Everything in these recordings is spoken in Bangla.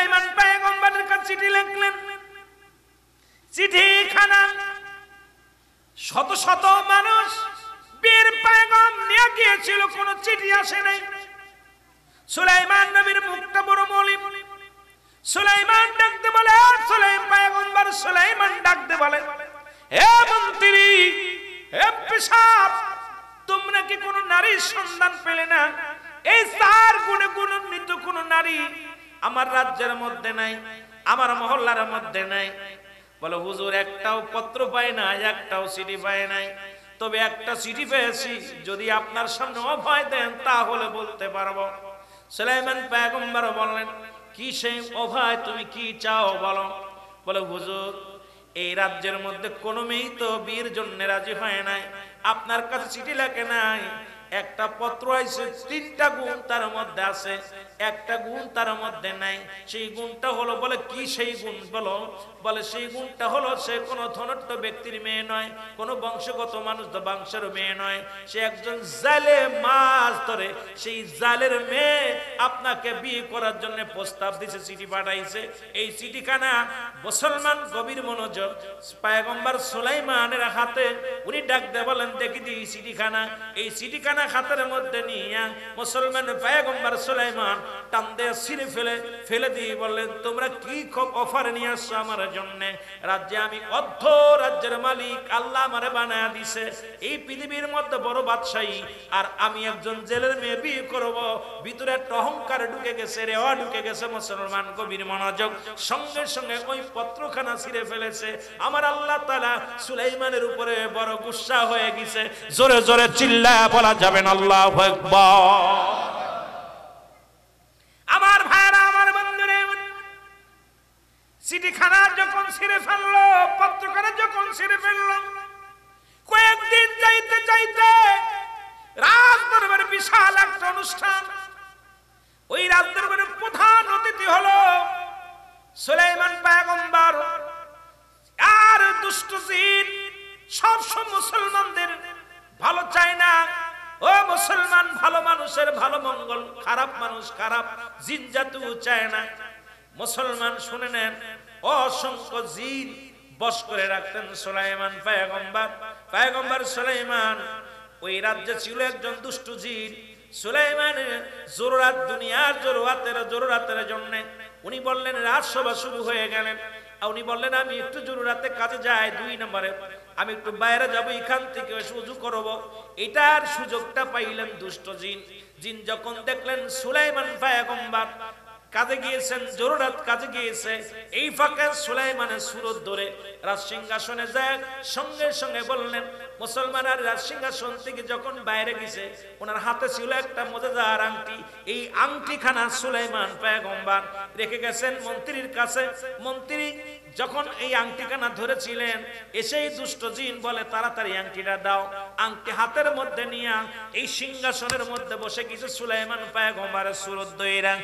সুলাইমান পয়গম্বরের কাছে চিঠি লিখলেন। চিঠিখানা শত শত মানুষ বীর পয়গম নিয়ে গিয়েছিল, কোন চিঠি আসে নাই। সুলাইমান নবীর মুখটা বড় মলিন। সুলাইমান ডাকতে বলে, সুলাইমান পয়গম্বর সুলাইমান ডাকতে বলে, হে মন্ত্রী, হে পেশাব, তোমরা কি কোন নারীর সন্ধান পেলে না? এই চার গুণে গুণান্বিত কোন নারী আমার রাজ্যের মধ্যে নাই, আমার মহল্লার মধ্যে নাই। বলে, হুজুর, একটাও পত্র পায় না, একটাও চিঠি পায় নাই। তবে একটা চিঠি পেয়েছি, যদি আপনার সামনে অভয় দেন তাহলে বলতে পারবো। সুলাইমান পয়গম্বর বললেন, কি সেই অভয়, তুমি কি চাও বলো। বলে, হুজুর, এই রাজ্যের মধ্যে কোনো মেয়ে তো বিয়ের জন্য রাজি হয় নাই, আপনার কাছে চিঠি লেখে নাই। একটা পত্র আইছে, তিনটা গুণ তার মধ্যে আছে, একটা গুণ তার মধ্যে নাই। সেই গুণটা হলো, বলে কি সেই গুণ বলো। বলে, সেই গুণটা হলো সে কোনো ধনাঢ্য ব্যক্তির মেয়ে নয়, কোনো বংশগত মানুষ তো বংশের মেয়ে নয়, সে একজন জালে মাছ ধরে, সেই জালের মেয়ে আপনাকে বিয়ে করার জন্য প্রস্তাব দিছে, চিঠি পাঠাইছে। এই চিঠিখানা মুসলমান গভীর মনোযোগ পয়গম্বর সুলাইমানের হাতে, উনি ডাক দিয়ে বলেন, দেখি দি চিঠিখানা। এই চিঠিখানা হাতের মধ্যে নিয়ে মুসলমান পয়গম্বর সুলাইমান টান দিয়ে ছিঁড়ে ফেলে দিয়ে বললেন, তোমরা কি অফার নিয়ে আসছো আমার জন্য? রাজ্যে আমি অর্ধ রাজ্যের মালিক, আল্লাহ আমারে বানায়া দিছে এই পৃথিবীর মধ্যে বড় বাদশাহী, আর আমি একজন জেলের মেয়ে বিয়ে করব। ভিতরে একটা অহংকার ঢুকে গেছে, রেওয়া ঢুকে গেছে। মুসলমান গভীর মনোযোগ, সঙ্গে সঙ্গে ওই পত্রখানা ছিঁড়ে ফেলেছে। আমার আল্লাহ তাআলা সুলাইমানের উপরে বড় গুসা হয়ে গেছে। জোরে জোরে চিল্লায়া বলা যাবেন আল্লাহু আকবার। আমার ভাইরা, আমার বন্ধুরা, চিঠিখানা যখন ছিঁড়ে ফেললো, পত্রখানা যখন ছিঁড়ে ফেললো, কয়েকদিন যাইতে যাইতে রাজ দরবারে বিশাল একটা অনুষ্ঠান। ওই রাজ দরবারের প্রধান অতিথি হলো সুলাইমান পয়গম্বর। আর দুষ্ট জিন সব মুসলমানদের ভালো চায় না। ও মুসলমান, ভালো মানুষের ভালো মঙ্গল, খারাপ মানুষ খারাপ, জিন জাতিও চায় না। মুসলমান শুনে নেন, অসংখ্য জিন বশ করে রাখতেন সুলাইমান পয়গম্বর। পয়গম্বর সুলাইমান, ওই রাজ্যে ছিল একজন দুষ্ট জিন। সুলাইমানের জরুরাত, দুনিয়ার জরুরাতের জন্য উনি বললেন, রাজসভা শুরু হয়ে গেলেন। উনি বললেন, আমি একটু জরুরাতে কাজে যাই, 2 নম্বরে আমি একটু বাইরে যাব, এখান থেকে সুযোগ করব। এটার সুযোগটা পাইলেন দুষ্ট জিন। যখন দেখলেন সুলাইমান পয়গম্বর কাজে গিয়েছেন, জরুরাত কাজে গিয়েছে, এই ফাঁকে সুলাইমানের সুরত ধরে রাজসিংহাসনে যায়, সঙ্গে সঙ্গে বললেন, মুসলমান আর রাজসিংহাসন থেকে যখন বাইরে গেছে, ওনার হাতে ছিল একটা মজাদার আংটি। এই আংটিখানা সুলাইমান পয়গম্বর রেখে গেছেন মন্ত্রীর কাছে। মন্ত্রী যখন এই আংটিখানা ধরেছিলেন, এসেই দুষ্ট জিন বলে, তাড়াতাড়ি আংটিটা দাও। আংটি হাতের মধ্যে নিয়ে এই সিংহাসনের মধ্যে বসে গেছে সুলাইমান পয়গম্বরের সুরত দইরা,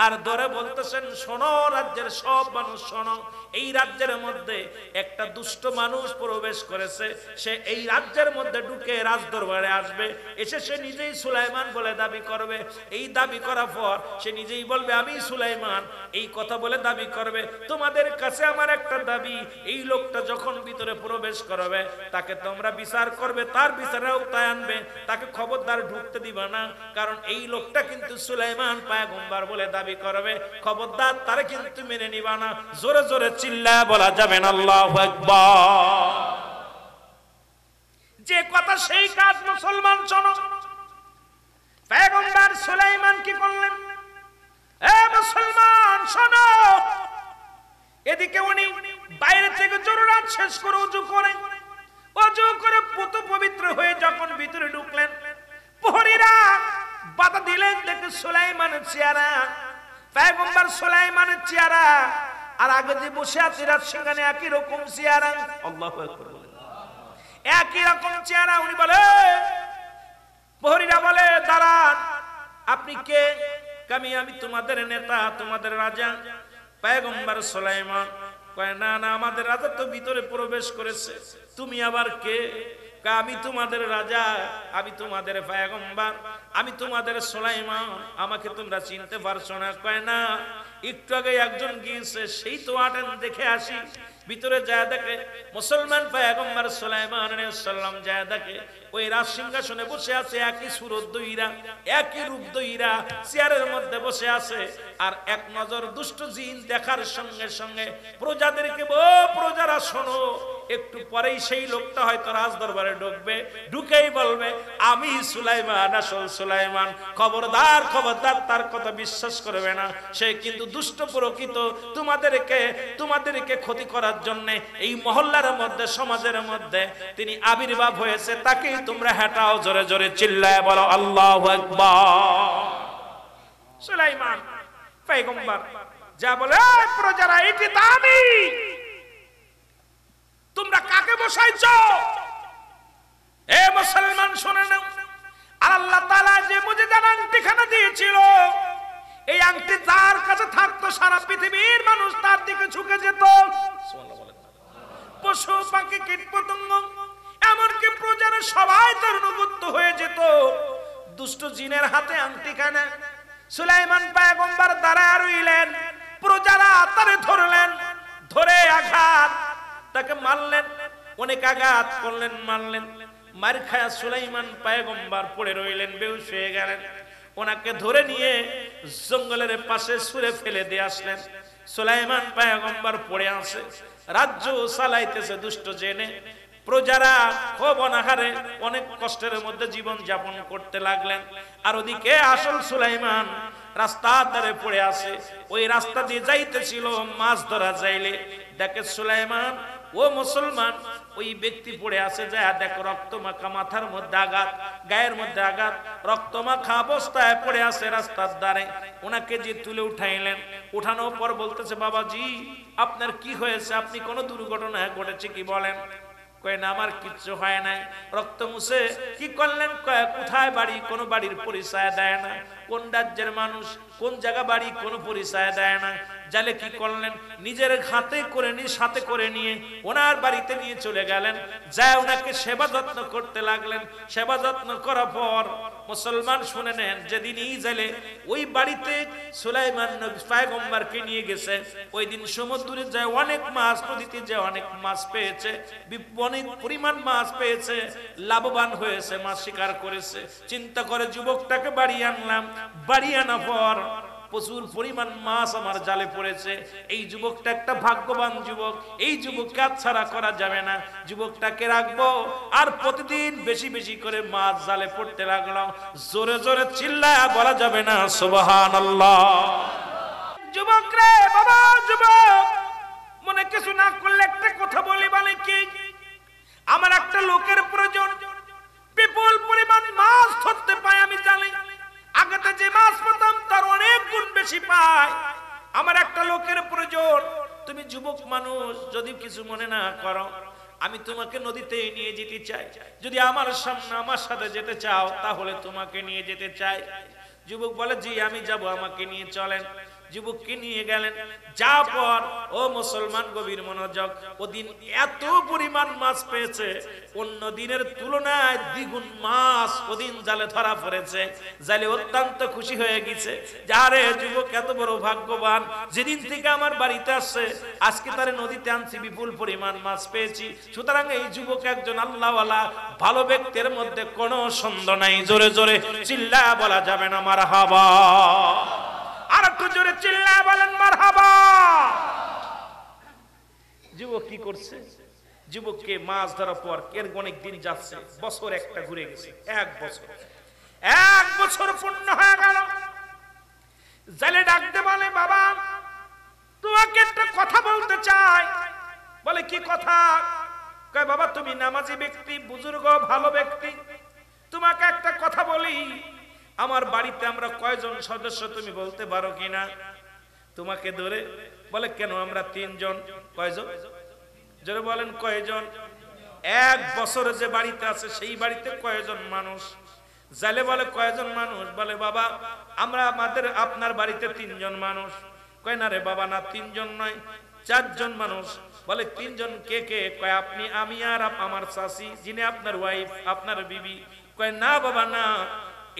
আর ধরে বলতেছেন, শোনো রাজ্যের সব মানুষ শোনো, এই রাজ্যের মধ্যে একটা দুষ্ট মানুষ প্রবেশ করেছে। সে এই রাজ্যের মধ্যে ঢুকে রাজদরবারে আসবে, এসে সে নিজেই সুলাইমান বলে দাবি করবে। এই দাবি করার পর সে নিজেই বলবে, আমি সুলাইমান, এই কথা বলে দাবি করবে। তোমাদের কাছে আমার একটা দাবি, এই লোকটা যখন ভিতরে প্রবেশ করবে, তাকে তোমরা বিচার করবে, তার বিচারে আওতায় আনবে, তাকে খবরদার ঢুকতে দিবা না, কারণ এই লোকটা কিন্তু সুলাইমান পয়গম্বর বলে দাবি করবে, খবরদার তারে কিন্তু মেনে নিবা না। জোরে জোরে চিল্লায়া বলা যাবেন আল্লাহু আকবার। যে কথা সেই কাজ, মুসলমান শোনো। পয়গম্বর সুলাইমান কি করলেন? এ মুসলমান শোনো, এদিকে উনি বাইরে থেকে জরুরাত শেষ করে অজু করে পুত পবিত্র হয়ে যখন ভিতরে ঢুকলেন, প্রহরীরা বাধা দিলেন। দেখে সুলাইমানের চেহারা, পয়গম্বর সুলাইমানের চেহারা আর আগে যে বসে আছে রাজসিংহাসনে একই রকম চেহারা। আল্লাহু আকবার, একই রকম চেহারা। উনি বলে, প্রহরীরা বলে, দাঁড়ান, আপনি কে? আমি তোমাদের নেতা, তোমাদের রাজা। পয়গম্বর সুলাইমান কয়, না না, আমাদের রাজা তো ভিতরে প্রবেশ করেছে, তুমি আবার কে? আমি তোমাদের রাজা, আমি তোমাদের পয়গম্বর, আমি তোমাদের সুলাইমান, আমাকে তোমরা চিনতে পারছো না? কয় না, একটু আগে একজন গিয়েছে, সেই তো আটেন দেখে আসি। ভিতরে যায় দেখে মুসলমান পয়গম্বর সুলাইমান আলাইহিস সালাম যায় দেখে ওই রাজ সিংহাসনে বসে আছে, একই সুরত দইরা, একই রূপ দইরা চেয়ারের মধ্যে বসে আছে। আর এক নজর দুষ্ট জিন দেখার সঙ্গে সঙ্গে প্রজাদেরকে, ও প্রজারা শোনো, একটু পরেই সেই লোকটা হয়তো রাজ দরবারে ঢুকবে, ঢুকেই বলবে আমি সুলাইমান, আসল সুলাইমান। খবরদার খবরদার, তার কথা বিশ্বাস করবে না, সে কিন্তু দুষ্ট প্রকৃত। তোমাদেরকে ক্ষতি করার জন্য এই মহল্লার মধ্যে, সমাজের মধ্যে তিনি আবির্ভাব হয়েছে, তাকেই তোমরা হেঁটাও। জোরে জোরে চিল্লায় বলো আল্লাহু আকবার। সুলাইমান পয়গম্বর যা বলে, প্রজারা এটি দামি, তোমরা কাকে বসাইছো? এ মুসলমান শুনে নাও, আর আল্লাহ তাআলা যে মুজিজার আংটিখানা দিয়েছিল, এই আংটি যার কাছে থাকতো সারা পৃথিবীর মানুষ তার দিকে ঝুঁকে যেত। পশু পাখি কীট পতঙ্গ এমনকি প্রজারা সবাই তার অনুগত হয়ে যেত। দুষ্ট জিনের হাতে আংটিখানা সুলাইমান পয়গম্বর দাঁড়ায় রইলেন, প্রজারা তারে ধরলেন, ধরে আঘাত, তাকে মারলেন, অনেক আঘাত করলেন, মারলেন। মার খায়া সুলাইমান পয়গম্বর পড়ে রইলেন, বেহুশ হয়ে গেলেন। ওনাকে ধরে নিয়ে জঙ্গলের পাশে ছুঁড়ে ফেলে দিয়ে আসলেন। সুলাইমান পয়গম্বর পড়ে আছে, রাজ্য চালাইতেছে দুষ্ট জেনে। প্রজারা খুব অনাহারে অনেক কষ্টের মধ্যে জীবন যাপন করতে লাগলেন। আর ওদিকে আসল সুলাইমান রাস্তার ধারে পড়ে আছে। ওই রাস্তা দিয়ে যাইতেছিল, মাছ ধরা যাইলে দেখে সুলাইমান, ও মুসলমান, ওই ব্যক্তি পড়ে আছে, যা দেখো রক্ত মাখা, মাথার মধ্যে আঘাত, গায়ের মধ্যে আঘাত, রক্ত মাখা অবস্থায় পড়ে আছে রাস্তার ধারে। ওনাকে যে তুলে উঠাইলেন, উঠানোর পর বলতেছে, বাবাজি আপনার কি হয়েছে? আপনি কোনো দুর্ঘটনা ঘটেছে কি বলেন? কয় না, আমার কিচ্ছু হয় নাই। রক্ত মুছে কি করলেন? কয় কোথায় বাড়ি? কোনো বাড়ির পরিচয় দেয় না। কোন রাজ্যের মানুষ, কোন জায়গা বাড়ি, কোনো পরিচয় দেয় না। জালে কি করলেন? নিজের হাতে করে নিয়ে, সাথে করে নিয়ে ওনার বাড়িতে নিয়ে চলে গেলেন। যায় ওনাকে সেবা যত্ন করতে লাগলেন। সেবা যত্ন করার পর মুসলমান শুনে নেন, যেদিন এই জালে ওই বাড়িতে সুলাইমান নবী পয়গম্বরকে নিয়ে গেছে, ওই দিন সমুদ্রে যায় অনেক মাছ, নদীতে যায় অনেক মাছ পেয়েছে, অনেক পরিমাণ মাছ পেয়েছে, লাভবান হয়েছে, মাছ শিকার করেছে। চিন্তা করে যুবকটাকে বাড়ি আনলাম, বাড়ি আনার পর প্রচুর পরিমাণ মাছ আমার জালে পড়েছে। এই যুবকটা একটা ভাগ্যবান যুবক, এই যুবককে ছাড়া করা যাবে না, যুবকটাকে রাখবো। আর প্রতিদিন বেশি বেশি করে মাছ জালে পড়তে লাগলো। জোরে জোরে চিল্লায়া বলা যাবে না সুবহানাল্লাহ। যুবক রে বাবা, যুবক, মনে কিছু না করলে একটা কথা বলি, বলে কি, আমার একটা লোকের প্রয়োজন, বিপুল পরিমাণ মাছ ধরতে পায় আমি জানি। আগেতে যে মাছ পেতাম তার অনেক গুণ বেশি পায়। আমার একটা লোকের প্রয়োজন। তুমি যুবক মানুষ, যদি কিছু মনে না করো, আমি তোমাকে নদীতে নিয়ে যেতে চাই। যদি আমার সামনে আমার সাথে যেতে চাও, তাহলে তোমাকে নিয়ে যেতে চাই। যুবক বলে, জি আমি যাব, আমাকে নিয়ে চলেন। যুবককে নিয়ে গেলেন। যা পর ও মুসলমান গভীর মনোযোগ, ওদিন এত পরিমাণ মাছ পেয়েছে, অন্য দিনের তুলনায় দ্বিগুণ মাছ ওদিন জালে ধরা পড়েছে। জালে অত্যন্ত খুশি হয়ে গেছে, যারে যুবক এত বড় ভাগ্যবান, যেদিন থেকে আমার বাড়িতে আসছে আজকে তারে নদীতে আনছি, বিপুল পরিমাণ মাছ পেয়েছি। সুতরাং এই যুবক একজন আল্লাহওয়ালা ভালো ব্যক্তির মধ্যে কোনো সন্দেহ নাই। জোরে জোরে চিল্লায়া বলা যাবে না মারহাবা? আর একটু জোরে চিল্লায়া বলেন মারহাবা। যুবক কি করছে? যুবককে মাছ ধরার পর এর অনেক দিন যাচ্ছে, বছর একটা ঘুরে গেছে, এক বছর পূর্ণ হয়ে গেল। জালে ডাকতে বলে, বাবা তোমাকে একটা কথা বলতে চাই। বলে কি কথা? কয় বাবা তুমি নামাজি ব্যক্তি, বুজুর্গ, ভালো ব্যক্তি, তোমাকে একটা কথা বলি। আমার বাড়িতে আমরা কয়জন সদস্য তুমি বলতে পারো কিনা? তোমাকে ধরে বলে, কেন আমরা 3 জন। কয়জন? জোরে বলেন কয়জন? এক বছরে যে বাড়িতে আছে সেই বাড়িতে কয়জন মানুষ? জালে বলে কয়জন মানুষ? বলে বাবা আমরা আপনার বাড়িতে 3 জন মানুষ। কয় না রে বাবা, না 3 জন নয়, 4 জন মানুষ। বলে 3 জন কে কে? কয় আপনি, আমি আর আমার চাচি, যিনি আপনার ওয়াইফ, আপনার বিবি। কয় না বাবা না,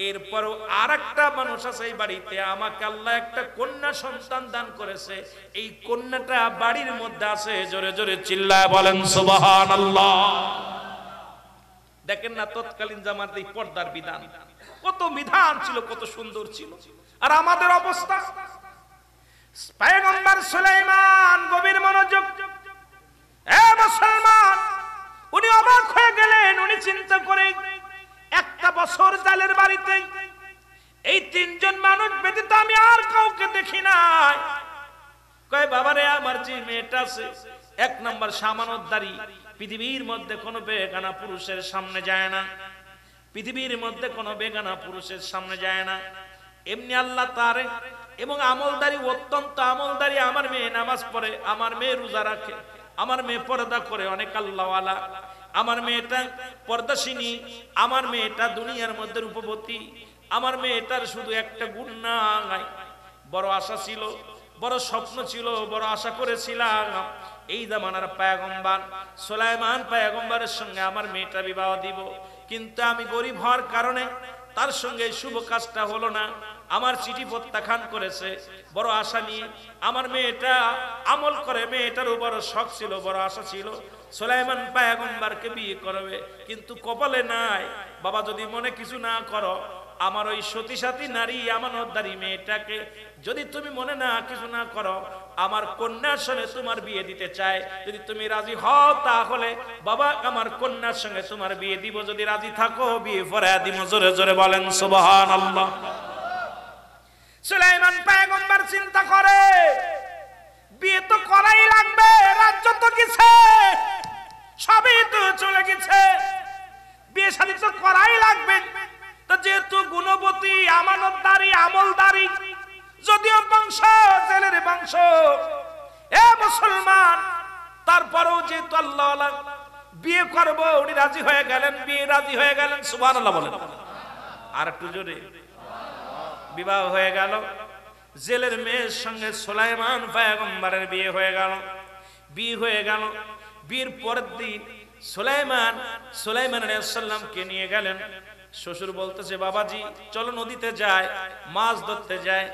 এরপরও আরেকটা মানুষ আছে এই বাড়িতে, আমাকে আল্লাহ একটা কন্যা সন্তান দান করেছে, এই কন্যাটা বাড়ির মধ্যে আছে, জোরে জোরে চিল্লায় বলেন সুবহানাল্লাহ। দেখেন না তৎকালীন জামানাতে এই পর্দার বিধান, কত বিধান ছিল, কত সুন্দর ছিল। আর আমাদের অবস্থা, পয়গম্বর সুলাইমান গভীর মনোযোগ, এ মুসলমান, উনি অবাক হয়ে গেলেন। উনি চিন্তা করে একটা বছর জালের বাড়িতে এই তিনজন মানুষ ব্যতীত আমি আর কাউকে দেখি নাই। কয় বাবারে, আমার যে মেয়েটা আছে, এক নম্বর সামানতদারি, পৃথিবীর মধ্যে কোনো বেগানা পুরুষের সামনে যায় না, পৃথিবীর মধ্যে কোনো বেগানা পুরুষের সামনে যায় না, এমনি আল্লাহ তারে। এবং আমলদারি, অত্যন্ত আমলদারি। আমার মেয়ে নামাজ পড়ে, আমার মেয়ে রোজা রাখে, আমার মেয়ে পর্দা করে, অনেক আল্লাহওয়ালা। আমার মেয়েটা পর্দাশিনী, আমার মেয়েটা দুনিয়ার মধ্যে রূপবতী, আমার মেয়েটার শুধু একটা গুণ নাই। বড় আশা ছিল, বড় স্বপ্ন ছিল, বড় আশা করেছিলাম এই জামানার পয়গম্বর সুলাইমান পয়গম্বরের সঙ্গে আমার মেয়েটা বিবাহ দিব, কিন্তু আমি গরিব হওয়ার কারণে তার সঙ্গে শুভ কাজটা হলো না। আমার চিঠি প্রত্যাখ্যান করেছে। বড় আশা নিয়ে আমার মেয়েটা আমল করে, মেয়েটারও বড় শখ ছিল, বড় আশা ছিল সুলাইমান পয়গম্বরকে বিয়ে করবে, কিন্তু কপালে নাই। বাবা, যদি মনে কিছু না করো, আমার ওই সতী সাথী নারী আমানতদারি মেয়েটাকে যদি তুমি মনে না কিছু না করো, আমার কন্যার সঙ্গে তোমার বিয়ে দিতে চাই। যদি তুমি রাজি হও তাহলে বাবা আমার কন্যার সঙ্গে তোমার বিয়ে দিব, যদি রাজি থাকো বিয়ে পড়ায়া দিব। জোরে জোরে বলেন সুবহানাল্লাহ। সুলাইমান পয়গম্বর চিন্তা করে, বিয়ে তো করাই লাগবে, রাজ্য তো গেছে, সবই তো চলে গেছে, বিয়ে শাদী তো করাই লাগবে। তো যেহেতু গুণবতী, আমানতদারি, আমলদারি, যদিও বংশ জেলের বংশ, এ মুসলমান, তারপরেও যেহেতু আল্লাহ বিয়ে করবো, উনি রাজি হয়ে গেলেন, বিয়ে রাজি হয়ে গেলেন। সুবহানাল্লাহ বলেন আর একটু জোরে। বিবাহ হয়ে গেল, জেলের মেয়ের সঙ্গে সুলাইমান পয়গম্বরের বিয়ে হয়ে গেল। বিয়ে হয়ে গেল, বিয়ের পরের দিন সুলাইমান আলাইহিস সালামকে নিয়ে গেলেন। শ্বশুর বলতেছে, বাবাজি চলো নদীতে যায়, মাছ ধরতে যায়।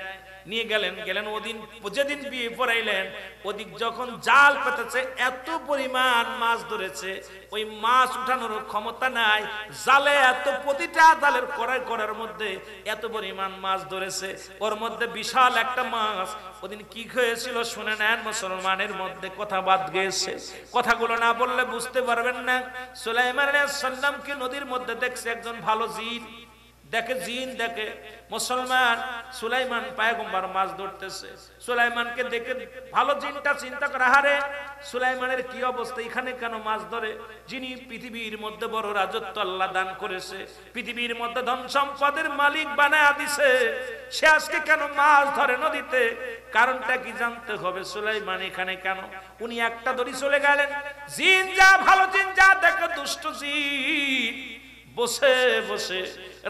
নিয়ে গেলেন। ওদিন যেদিন বিয়ে পড়াইলেন, ওদিক যখন জাল পেতেছে, এত পরিমাণ মাছ ধরেছে, ওই মাছ উঠানোর ক্ষমতা নাই। জালে এত, প্রতিটা জালের করার মধ্যে এত পরিমাণ মাছ ধরেছে, ওর মধ্যে বিশাল একটা মাছ। ওদিন কি হয়েছিল শুনে নেন মুসলমানের মধ্যে কথা বাদ গেছে, কথাগুলো না বললে বুঝতে পারবেন না। সুলাইমান আলাইহিস সালামকে নদীর মধ্যে দেখছে একজন ভালো জিন, দেখে মুসলমান সুলাইমান পয়গম্বর মাছ ধরতেছে। সুলাইমানকে দেখে ভালো জিনটা চিন্তা করে, আরে সুলাইমানের কি অবস্থা, এখানে কেন মাছ ধরে? যিনি পৃথিবীর মধ্যে বড় রাজত্ব আল্লাহ দান করেছে, পৃথিবীর মধ্যে ধন সম্পদের মালিক বানায়া দিছে, সে আজকে কেন মাছ ধরে নদীতে? কারণটা কি জানতে হবে। সুলাইমান এখানে কেন? উনি একটা দড়ি চলে গেলেন। জিন যা, ভালো জিন যা দেখে, দুষ্ট জিন বসে বসে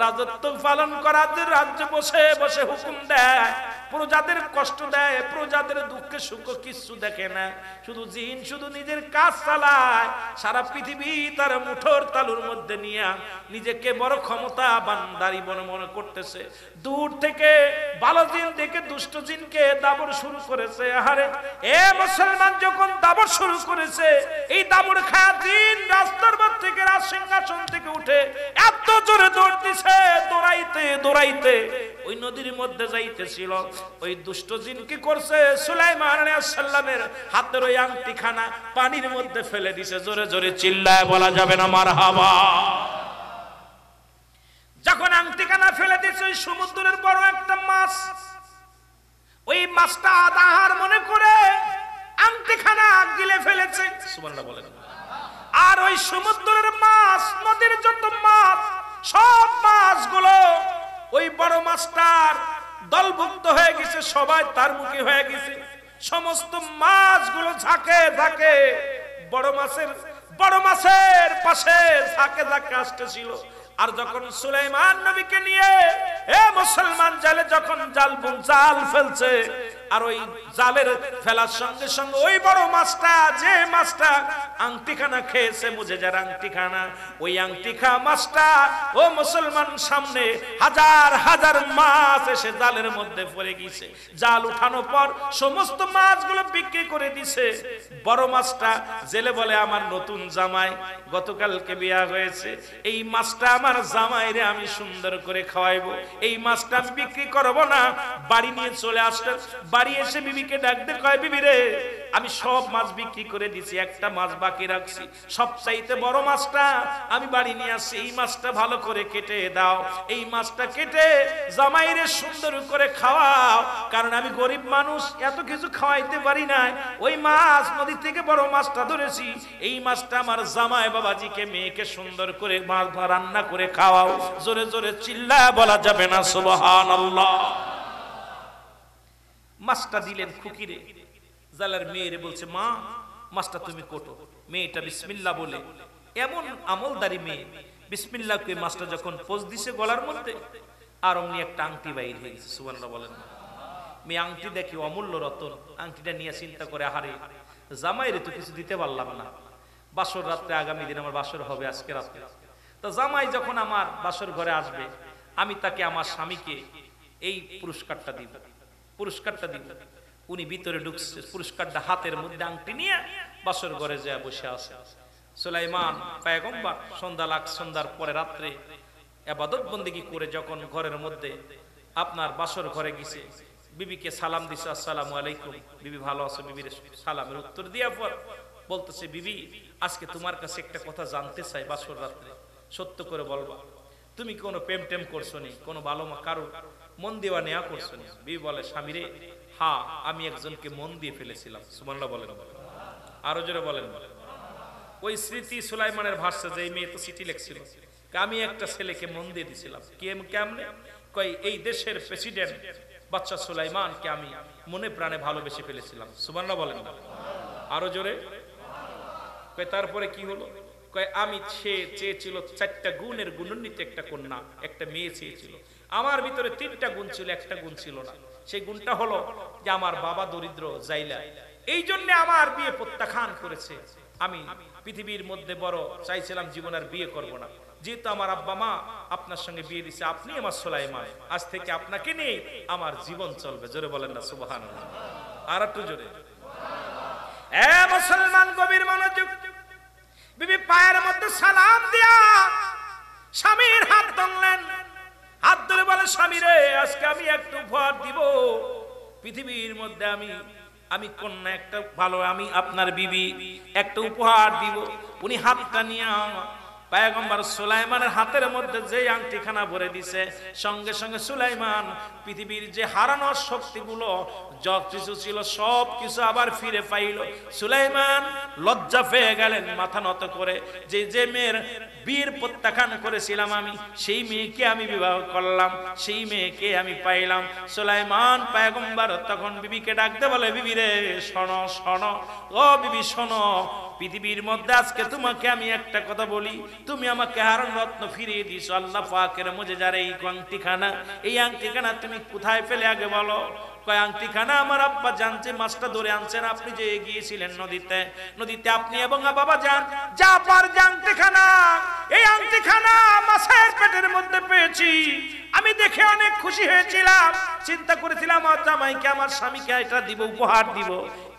রাজত্ব পালন করার রাজ্য বসে বসে হুকুম দেয়, প্রজাদের কষ্ট দেয়, প্রজাদের দুঃখে সুখ কিছু দেখে না। শুধু জিন শুধু নিজের কাজ চালায়, সারা পৃথিবী তার মুঠোর তালুর মধ্যে নিয়ে নিজেকে বড় ক্ষমতা বান্দারি মনে করতেছে। দূর থেকে ভালো জিন দেখে দুষ্ট জিনকে দাবর শুরু করেছে। আরে এ মুসলমান, যখন দাবর শুরু করেছে, এই দাবর খায়া জিন রাজদরবার থেকে, রাজ সিংহাসন থেকে উঠে এত জোরে দৌড় দিছে, দৌড়াইতে ওই নদীর মধ্যে যাইতেছিল। ওই দুষ্ট জিন কি করছে, সুলাইমান আলাইহিস সালামের হাতের ওই আংটিখানা পানির মধ্যে ফেলে দিছে। জোরে জোরে চিল্লায় বলা যাবে না মারহাবা। যখন আংটিখানা ফেলে দিছে, ওই সমুদ্রের বড় একটা মাছ, ওই মাছটা আহার মনে করে আংটিখানা গিলে ফেলেছে। সুবহানাল্লাহ বলেন। আর ওই সমুদ্রের মাছ, নদীর যত মাছ, সব মাছগুলো ওই বড় মাছটার দলভুক্ত হয়ে গেছে, সবাই তার মুখে হয়ে গেছে। সমস্ত মাছগুলো ঝাঁকে ঝাঁকে বড় মাছের পাশে ঝাঁকে ঝাঁকে আসতেছিল। আর যখন সুলাইমান নবীকে নিয়ে এ মুসলমান জালে যখন জাল ফেলছে, আর ওই জালের ফেলার সঙ্গে সঙ্গে ওই বড় মাছটা, যে মাছটা আংটিখানা খেয়েছে, মুজেজার আংটিখানা, ওই আংটিখা মাছটা ও মুসলমান সামনে হাজার হাজার মাছ এসে জালের মধ্যে পড়ে গেছে। জাল উঠানোর পর সমস্ত মাছগুলো বিক্রি করে দিছে। বড় মাছটা জেলে বলে, আমার নতুন জামাই, গতকালকে বিয়া হয়েছে, এই মাছটা আমার জামাইরে আমি সুন্দর করে খাওয়াইবো, এই মাছটা আমি বিক্রি করব না। বাড়ি নিয়ে চলে আসলেন। বাড়ি এসে বিবিকে ডাক দিয়ে কয়, বিবি রে, আমি সব মাছ বিক্রি করে দিছি, একটা মাছ বাকি রাখছি, সবচাইতে বড় মাছটা আমি বাড়ি নিয়ে আসছি, এই মাছটা ভালো করে কেটে দাও, এই মাছটা কেটে জামাইরে সুন্দর করে খাওয়াও, কারণ আমি গরিব মানুষ, এত কিছু খাওয়াইতে পারি না। ওই মাছ নদী থেকে বড় মাছটা ধরেছি, এই মাছটা আমার জামাই বাবাজিকে, মেয়েকে সুন্দর করে মাছ রান্না করে খাওয়াও। জোরে জোরে চিল্লায় বলা যাবে না সুবহানাল্লাহ। মাছটা দিলেন খুকিরে, জালার মেয়েরে বলছে, মা মাছটা তুমি কোটো। মেয়েটা বিসমিল্লাহ বলে, এমন আমলদারি মেয়ে, বিসমিল্লাহ করে মাছটা যখন পোজ দিছে গলার মধ্যে, আর অমনি একটা আংটি বাইর হয়ে গেছে। সুবহানাল্লাহ বলেন। মেয়ে আংটি দেখি অমূল্য রতন, আংটিটা নিয়ে চিন্তা করে, আহারে জামাইরে তো কিছু দিতে পারলাম না, বাসর রাত্রে, আগামী দিন আমার বাসর হবে আজকে রাত্রে, তো জামাই যখন আমার বাসর ঘরে আসবে, আমি তাকে, আমার স্বামীকে এই পুরস্কারটা দিব, পুরস্কারটা দিব। উনি ভিতরে ঢুকছে, পুরস্কারটা হাতের মধ্যে আংটি নিয়ে বাসর ঘরে যায় বসে আছে। সুলাইমান পয়গম্বর সন্ধ্যার পরে রাত্রে ইবাদত বন্দেগী করে যখন ঘরের মধ্যে আপনার বাসর ঘরে গেছে, বিবিকে সালাম দিছে, আসসালামু আলাইকুম, বিবি ভালো আছো? বিবির সালামের উত্তর দিয়া পর বলতেছে, বিবি আজকে তোমার কাছে একটা কথা জানতে চাই, বাসর রাত্রে সত্য করে বলবা, তুমি কোনো প্রেম টেম করছো নি, কোনো ভালো কারো মন দেওয়া নেওয়া করছো নি? বিবি বলে, স্বামীরে হ্যাঁ, আমি একজনকে মন দিয়ে ফেলেছিলাম। সুবহানাল্লাহ বলেন। আরো জোরে বলেন। ওই স্মৃতি সুলাইমানের ভাষা, যে মেয়ে তো চিঠি লিখছিল, আমি একটা ছেলেকে মন দিয়ে দিছিলাম। কেমনে? কই, এই দেশের প্রেসিডেন্ট বাদশা সুলাইমানকে আমি মনে প্রাণে ভালোবেসে ফেলেছিলাম। সুবহানাল্লাহ বলেন। আরো জোরে। কই তারপরে কি হলো? কয়, আমি চেয়েছিল 4টা গুণের গুণান্বিত একটা কন্যা, একটা মেয়ে চেয়েছিল। আমার ভিতরে 3টা গুণ ছিল, একটা গুণ ছিল না। সেই গুণটা হলো যে আমার বাবা দরিদ্র জাইলা, এই জন্য আমার বিয়ে প্রত্যাখ্যান করেছে। আমি পৃথিবীর মধ্যে বড় চাইছিলাম, জীবন আর বিয়ে করব না, যেহেতু আমার আব্বা মা আপনার সঙ্গে বিয়ে দিছে, আপনি আমার সুলাইমান, আজ থেকে আপনাকে নিয়ে আমার জীবন চলবে। জোরে বলেন না সুবহানাল্লাহ। আর একটু জোরে। এ মুসলমান, গভীর মনোযোগ। বিবি পায়ের মধ্যে সালাম দিয়া স্বামীর হাত ধরলেন, হাত ধরে বলে, স্বামী রে, আজকে আমি একটু উপহার দিব পৃথিবীর মধ্যে, আমি কন্যা একটা ভালো, আমি আপনার বিবি একটা উপহার দিব। উনি হাতটা নিয়ে পয়গম্বর সুলাইমানের হাতের মধ্যে যে আংটিখানা ভরে দিছে, সঙ্গে সঙ্গে সুলাইমান পৃথিবীর যে হারানোর শক্তিগুলো যত কিছু ছিল সব কিছু আবার ফিরে পাইল। সুলাইমান লজ্জা পেয়ে গেলেন, মাথা নত করে, যে মেয়ের বীর প্রত্যাখ্যান করেছিলাম আমি, সেই মেয়েকে আমি বিবাহ করলাম, সেই মেয়েকে আমি পাইলাম। সুলাইমান পয়গম্বর তখন বিবিকে ডাকতে বলে, বিবি রে, শোনো শোনো, ও বিবি শোনো, পৃথিবীর মধ্যে আজকে তোমাকে আমি একটা কথা বলি, তুমি আমাকে হারান রত্ন ফিরিয়ে দিছো, আল্লাহ পাকের মুজেজার এই আংটিখানা, এই আংটিখানা তুমি কোথায় পেলে আগে বলো? কয়, আংটিখানা আমার আব্বা জানছে, মাছটা ধরে আনছেন, আপনি যে গিয়েছিলেন নদীতে আপনি এবং বাবা যান যা পার আংটিখানা, এই আংটিখানা মাছের পেটের মধ্যে পেয়েছি, আমি দেখে অনেক খুশি হয়েছিলাম, চিন্তা করেছিলাম আমার জামাইকে, আমার স্বামীকে এটা দিব, উপহার দিব,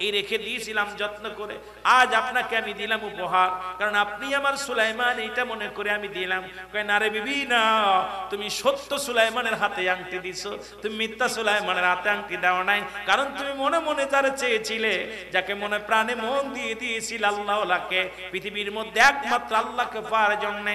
এই রেখে দিয়েছিলাম যত্ন করে, আজ আপনাকে আমি দিলাম উপহার, কারণ আপনি আমার সুলাইমান, এইটা মনে করে আমি দিলাম। কয়, না রে বিবি, না, তুমি সত্য সুলাইমানের হাতে আংটি দিছো, তুমি মিথ্যা সুলাইমানের হাতে আংটি দাও নাই, কারণ তুমি মনে মনে যারা চেয়েছিলে, যাকে মনে প্রাণে মন দিয়ে দিয়েছিল, আল্লাহকে, পৃথিবীর মধ্যে একমাত্র আল্লাহকে পাওয়ার জন্য,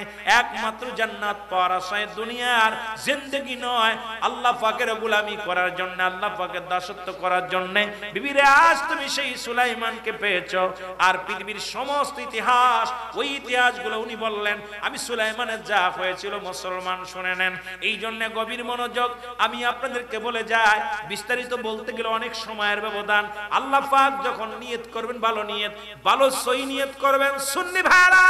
একমাত্র জান্নাত পাওয়ার আশায়, দুনিয়ার জিন্দেগি নয়, আল্লাহ পাকের গোলামি করার জন্য, আল্লাহ পাকের দাসত্ব করার জন্য, বিবি রে, আজ তুমি সেই সুলাইমানকে পেয়েছো। আর পৃথিবীর সমস্ত ইতিহাস, ওই ইতিহাসগুলো উনি বললেন। আমি সুলাইমানের যা হয়েছিল মুসলমান শুনে নেন। এই জন্য গভীর মনোযোগ আমি আপনাদেরকে বলে যাই, বিস্তারিত বলতে গেলে অনেক সময়ের ব্যবধান। আল্লাহ পাক যখন নিয়ত করবেন, ভালো নিয়ত, ভালো সহি নিয়ত করবেন। সুন্নি ভাইরা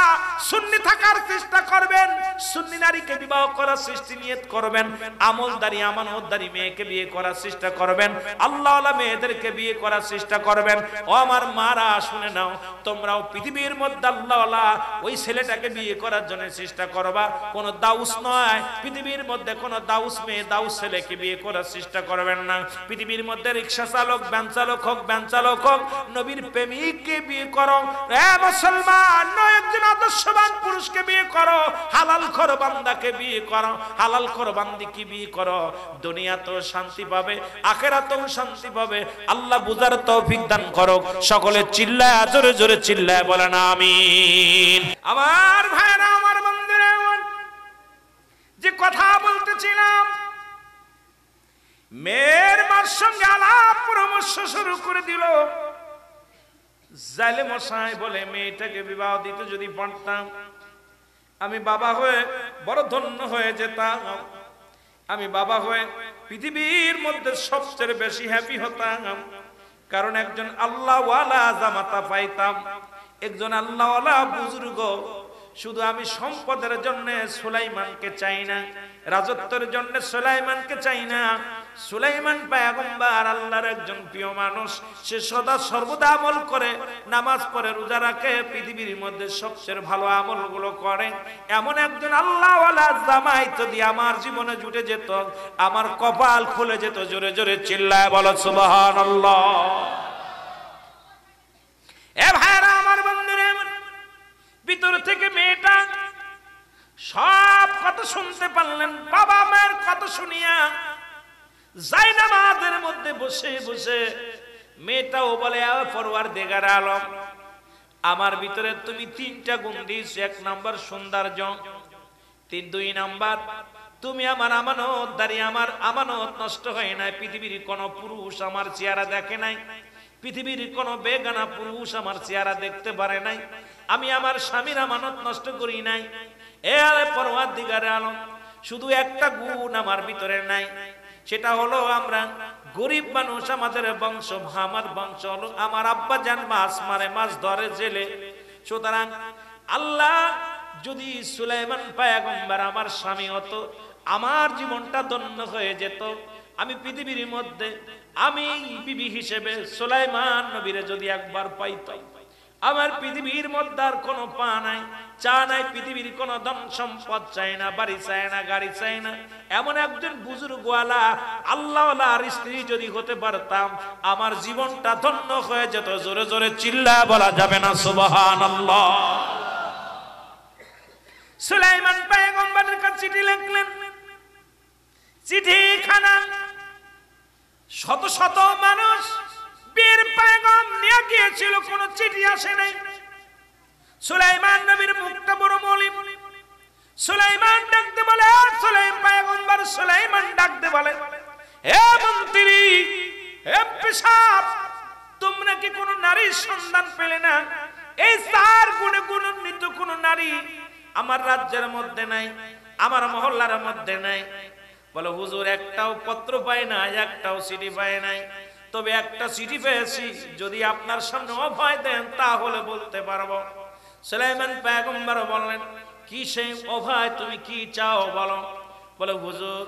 সুন্নি থাকার চেষ্টা করবেন, সুন্নি নারীকে বিবাহ করার সৃষ্টি নিয়ত করবেন, আমলদারি আমানতদারি মেয়েকে বিয়ে করার চেষ্টা করবেন, আল্লাহওয়ালা মেয়েদেরকে বিয়ে করার চেষ্টা করবেন। ও আমার মারা শুনে নাও, তোমরাও পৃথিবীর মধ্যে আল্লাহওয়ালা ওই ছেলেটাকে বিয়ে করার জন্য চেষ্টা করবা। কোন দাউস নয়, পৃথিবীর মধ্যে কোন দাউস মেয়ে দাউস ছেলেকে বিয়ে করার চেষ্টা করবেন না। পৃথিবীর মধ্যে রিক্সা চালক, ভ্যান চালক হোক, ভ্যান চালক হোক, নবীর প্রেমিককে বিয়ে করো। এ মুসলমান, নয় একজন আদর্শবান পুরুষকে বিয়ে করো, হালাল করো বান্দাকে বিয়ে করো, হালাল করো বান্দিকে বিয়ে করো। দুনিয়াতেও শান্তি পাবে, আখিরাতেও শান্তি পাবে। আল্লাহ বুঝার তৌফিক দান করো। সকলে চিল্লায়, জোরে জোরে চিল্লায় বলেন আমিন। আমার ভাইরা, আমার বন্ধুরা, যে কথা বলতেছিলাম, মেয়ের মার সঙ্গে আলাপ পরামর্শ শুরু করে দিল। জালেম মশাই বলে, মেয়েটাকে বিবাহ দিতে যদি পারতাম, আমি বাবা হয়ে বড় ধন্য হয়ে যেতাম। আমি বাবা হয়ে পৃথিবীর মধ্যে সবচেয়ে বেশি হ্যাপি হতাম। কারণ একজন আল্লাহওয়ালা জামাতা পাইতাম, একজন আল্লাহওয়ালা বুজুর্গ। শুধু আমি সম্পদের জন্য সুলাইমানকে চাই না, রাজত্বের জন্য সুলাইমানকে চাই না। সুলাইমান পয়গম্বর আল্লাহর একজন প্রিয় মানুষ। সে সদা সর্বদা আমল করে, নামাজ পড়ে, রোজা রাখে, পৃথিবীর মধ্যে সবচেয়ে ভালো আমলগুলো করে। এমন একজন আল্লাহওয়ালা জামাই যদি আমার জীবনে জুটে যেত, আমার কপাল খুলে যেত। জোরে জোরে চিল্লায় বলো সুবহানাল্লাহ। এ ভাইরা, আমার বন্ধুরা, ভিতর থেকে মেয়েটা সব কথা শুনতে পারলেন। বাবা মায়ের কথা শুনিয়া জায়নামাজের মধ্যে বসে বসে মেয়েটাও বলে, পরওয়ারদিগার আলম, আমার ভিতরে তুমি তিনটা গুণ দিয়েছো। এক নাম্বার সৌন্দর্য, দুই নাম্বার তুমি আমার আমানতদারি, আমার আমানত নষ্ট হয় নাই। পৃথিবীর কোন পুরুষ আমার চেহারা দেখে নাই, পৃথিবীর কোন বেগানা পুরুষ আমার চেহারা দেখতে পারে নাই। আমি আমার স্বামীর আমানত নষ্ট করি নাই। এ পরওয়ারদিগার আলম, শুধু একটা গুণ আমার ভিতরে নাই, সেটা হলো আমরা গরিব মানুষ। আমাদের বংশ, আমার বংশ হলো, আমার আব্বা জান মাছ মারে, মাছ ধরে জেলে। সুতরাং আল্লাহ যদি সুলাইমান পয়গম্বর আমার স্বামী হতো, আমার জীবনটা ধন্য হয়ে যেত। আমি পৃথিবীর মধ্যে আমি বিবি হিসেবে সুলাইমান নবীরে যদি একবার পাইতাম, আমার পৃথিবীর মধ্যে আর কোনো পা নাই, চা নাই, পৃথিবীর কোনো ধন সম্পদ চাই না, বাড়ি চাই না, গাড়ি চাই না। এমন একজন বুজুর্গওয়ালা আল্লাহওয়ালার স্ত্রী যদি হতে পারতাম, আমার জীবনটা ধন্য হয়ে যেত। জোরে জোরে চিল্লায় বলা যাবে না সুবহানাল্লাহ। সুলাইমান পয়গম্বরের কাছে চিঠি লিখলেন। চিঠিখানা শত শত মানুষ বীর পয়গাম নিয়ে গিয়েছিল, কোন চিঠি আসে নাই। সুলাইমান নবীর মুখটা বড় মলিন। সুলাইমান ডাকতে বলে, সুলাইমান পয়গম্বর সুলাইমান ডাকতে বলে, হে মন্ত্রী, হে পেশাব, তোমরা কি কোন নারীর সন্ধান পেলে না? এই চার গুণে গুণান্বিত কোন নারী আমার রাজ্যের মধ্যে নাই, আমার মহল্লার মধ্যে নাই। বলে, হুজুর, একটাও পত্র পায় না, একটাও চিঠি পায় নাই। তবে একটা চিঠি পেয়েছি, যদি আপনার সামনে অভয় দেন তাহলে বলতে পারবো। সুলাইমান পয়গম্বর বললেন, কি সেই অভয়, তুমি কি চাও বলো। বলে, হুজুর,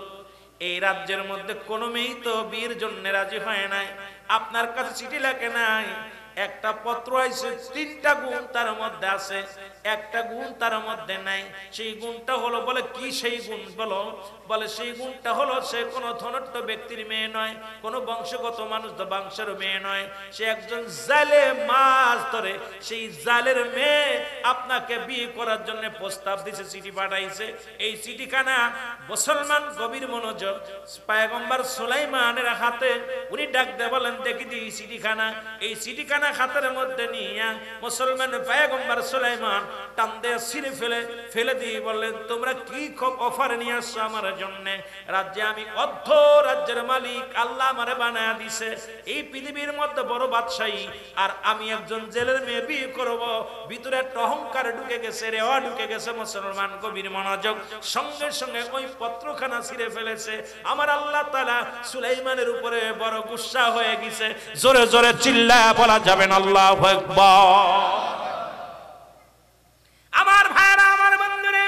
এই রাজ্যের মধ্যে কোনো মেয়ে তো বিয়ের জন্য রাজি হয় নাই, আপনার কাছে চিঠি লেখে নাই। একটা পত্র আইছে, তিনটা গুণ তার মধ্যে আছে, একটা গুণ তার মধ্যে নাই। সেই গুণটা হলো, বলে কি সেই গুণ বলো। বলে, সেই গুণটা হলো সে কোনো ধনাঢ্য ব্যক্তির মেয়ে নয়, কোনো বংশগত মানুষ তো বংশের মেয়ে নয়, সে একজন জালে মাছ ধরে, সেই জালের মেয়ে আপনাকে বিয়ে করার জন্য প্রস্তাব দিছে, চিঠি পাঠাইছে। এই চিঠিখানা মুসলমান গভীর মনোযোগ পয়গম্বর সুলাইমানের হাতে উনি ডাক দিয়ে বলেন, দেখি দি চিঠিখানা। এই চিঠিখানা আংটিখানা হাতের মধ্যে নিয়ে মুসলমান পয়গম্বর সুলাইমান টান দিয়ে ছিঁড়ে ফেলে দিয়ে বললেন, তোমরা কি অফার নিয়ে আসছো আমার জন্য? রাজ্যে আমি অর্ধ রাজ্যের মালিক, আল্লাহ আমারে বানায়া দিছে এই পৃথিবীর মধ্যে বড় বাদশাহী, আর আমি একজন জেলের মেয়ে বিয়ে করব। ভিতরে একটা অহংকার ঢুকে গেছে, রেওয়া ঢুকে গেছে। মুসলমান গভীর মনোযোগ, সঙ্গে সঙ্গে ওই পত্রখানা ছিঁড়ে ফেলেছে। আমার আল্লাহ তাআলা সুলাইমানের উপরে বড় গুসা হয়ে গেছে। জোরে জোরে চিল্লায়া বলা যাবেন আল্লাহু আকবার। আমার ভাইরা, আমার বন্ধুরা,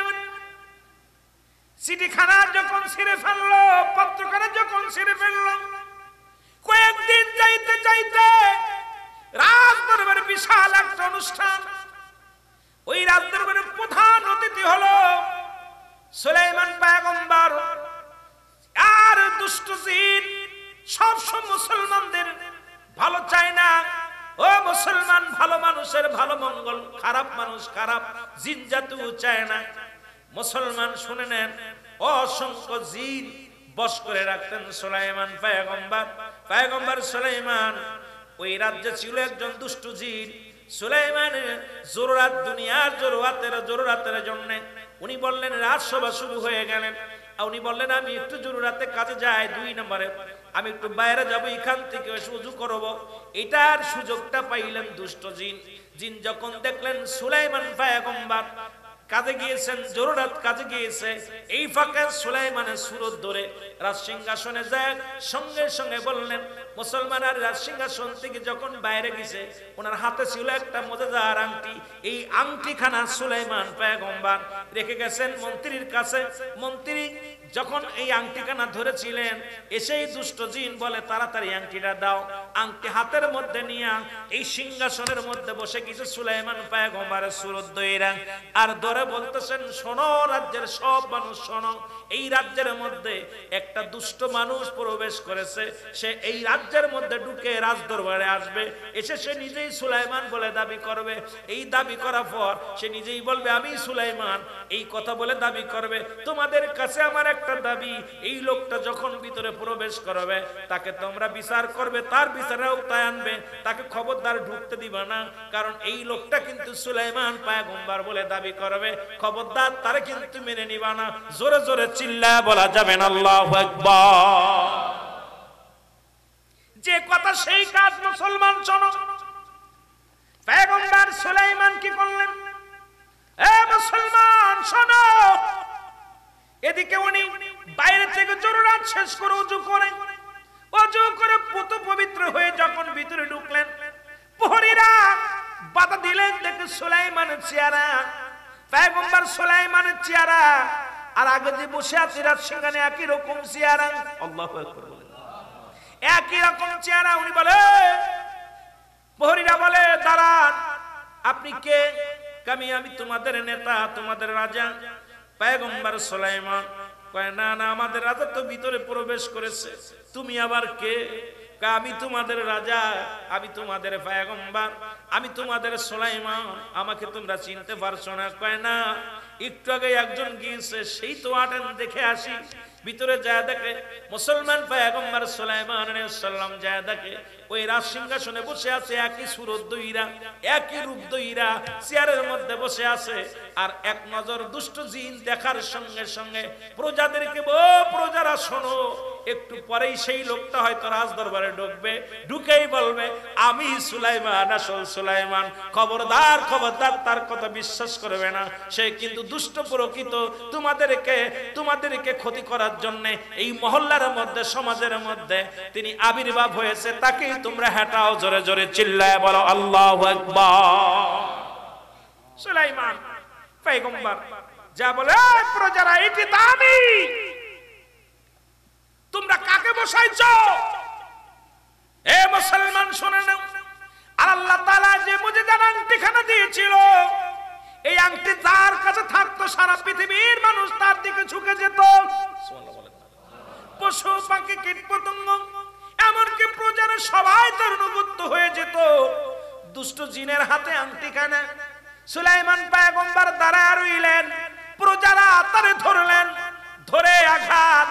চিঠিখানা যখন ছিঁড়ে ফেললো, পত্রখানা যখন ছিঁড়ে ফেললো, কয়েকদিন যাইতে যাইতে রাজদরবারে বিশাল একটা অনুষ্ঠান। ওই রাজদরবারের প্রধান অতিথি হলো সুলাইমান পয়গম্বর। আর দুষ্ট জিন সব মুসলমানদের ভালো চায় না। ও মুসলমান, ভালো মানুষের ভালো মঙ্গল, খারাপ মানুষ খারাপ, জিন জাতিও চায় না। মুসলমান শুনে নেন, অসংখ্য জিন বশ করে রাখতেন সুলাইমান পয়গম্বর সুলাইমান। ওই রাজ্যে ছিল একজন দুষ্ট জিন। সুলাইমানের জরুরাত, দুনিয়ার জরুরাতের জন্য উনি বললেন, রাজসভা শুরু হয়ে গেলেন। উনি বললেন, আমি একটু জরুরাতে কাজে যাই, 2 নম্বরে আমি একটু বাইরে যাব, এখান থেকে সুযোগ করব। এটার সুযোগটা পাইলেন দুষ্ট জিন। যখন দেখলেন সুলাইমান পয়গম্বর কাজে গিয়েছেন, জরুরাত কাজে গিয়েছে, এই ফাঁকে সুলাইমানের সুরত ধরে রাজসিংহাসনে যায়। সঙ্গে সঙ্গে বললেন, মুসলমান আর রাজসিংহাসন থেকে যখন বাইরে গেছে, ওনার হাতে ছিল একটা মজাদার আংটি। এই আংটিখানা সুলাইমান পয়গম্বর রেখে গেছেন মন্ত্রীর কাছে। মন্ত্রী যখন এই আংটিখানা ধরেছিলেন, এসেই দুষ্ট জিন বলে, তাড়াতাড়ি আংটিটা দাও। আংটি হাতের মধ্যে নিয়ে এই সিংহাসনের মধ্যে বসে গেছে সুলাইমান পয়গম্বরের সুরত দইরা। আর ধরে বলতেছেন, শোনো রাজ্যের সব মানুষ শোনো, এই রাজ্যের মধ্যে একটা দুষ্ট মানুষ প্রবেশ করেছে। সে এই রাজ্যের মধ্যে ঢুকে রাজদরবারে আসবে, এসে সে নিজেই সুলাইমান বলে দাবি করবে। এই দাবি করার পর সে নিজেই বলবে, আমি সুলাইমান, এই কথা বলে দাবি করবে। তোমাদের কাছে আমার একটা দাবি, এই লোকটা যখন ভিতরে প্রবেশ করবে, তাকে তোমরা বিচার করবে, তার বিচারে আওতায় আনবে, তাকে খবরদার ঢুকতে দিবা না। কারণ এই লোকটা কিন্তু সুলাইমান পয়গম্বর বলে দাবি করবে, খবরদার তারে কিন্তু মেনে নিবা না। জোরে জোরে চিল্লায়া বলা যাবেন আল্লাহু আকবার। যে কথা সেই কাজ, মুসলমান শোনো। পয়গম্বর সুলাইমান কি করলেন? এ মুসলমান শোনো, এদিকে উনি বাইরে থেকে জরুরাত শেষ করে অজু করে পুত পবিত্র হয়ে যখন ভিতরে ঢুকলেন, প্রহরীরা বাধা দিলেন। দেখে সুলাইমানের চেহারা, পয়গম্বর সুলাইমানের চেহারা আর আগে যে বসে আছে রাজসিংহাসনে একই রকম চেহারা। আল্লাহু আকবার, একই রকম চেহারা। উনি বলে, প্রহরীরা বলে, দাঁড়ান, আপনি কে? আমি তোমাদের নেতা, তোমাদের রাজা। পয়গম্বর সুলাইমান কয়, না না, আমাদের রাজা তো ভিতরে প্রবেশ করেছে, তুমি আবার কে? আমি তোমাদের রাজা, আমি তোমাদের পয়গম্বর, আমি তোমাদের সুলাইমান, আমাকে তোমরা চিনতে পারছো না? কয় না, একটু আগে একজন গিয়েছে, সেই তো আটেন, দেখে আসি। ভিতরে যায় দেখে মুসলমান পয়গম্বর সুলাইমান আলাইহিস সালাম যায় দেখে ওই রাজসিংহাসনে বসে আছে, একই সুরত দইরা, একই রূপ দইরা চেয়ারের মধ্যে বসে আছে। আর এক নজর দুষ্ট জিন দেখার সঙ্গে সঙ্গে প্রজাদেরকে, ও প্রজারা শোনো, একটু পরেই সেই লোকটা হয়তো রাজ দরবারে ঢুকবে, ঢুকেই বলবে, আমি সুলাইমান, আসল সুলাইমান। খবরদার খবরদার, তার কথা বিশ্বাস করবে না, সে কিন্তু দুষ্ট প্রকৃত। তোমাদেরকে ক্ষতি করার জন্য এই মহল্লার মধ্যে, সমাজের মধ্যে তিনি আবির্ভাব হয়েছে, তাকেই তোমরা হেঁটাও। জোরে জোরে চিল্লায় বলো আল্লাহু আকবার। সুলাইমান পয়গম্বর যা বলে, প্রজারা, এটি দামি, তোমরা কাকে বসাইছো? এ মুসলমান শুনে নাও, আর আল্লাহ তাআলা যে মুজিজার আংটিখানা দিয়েছিল, এই আংটি যার কাছে থাকতো, সারা পৃথিবীর মানুষ তার দিকে ঝুঁকে যেত। পশু পাখি কীট পতঙ্গ, এমনকি প্রজারা সবাই তার অনুগত হয়ে যেত। দুষ্ট জিনের হাতে আংটিখানা। সুলাইমান পয়গম্বর দাঁড়ায় রইলেন, প্রজারা তারে ধরলেন, ধরে আঘাত,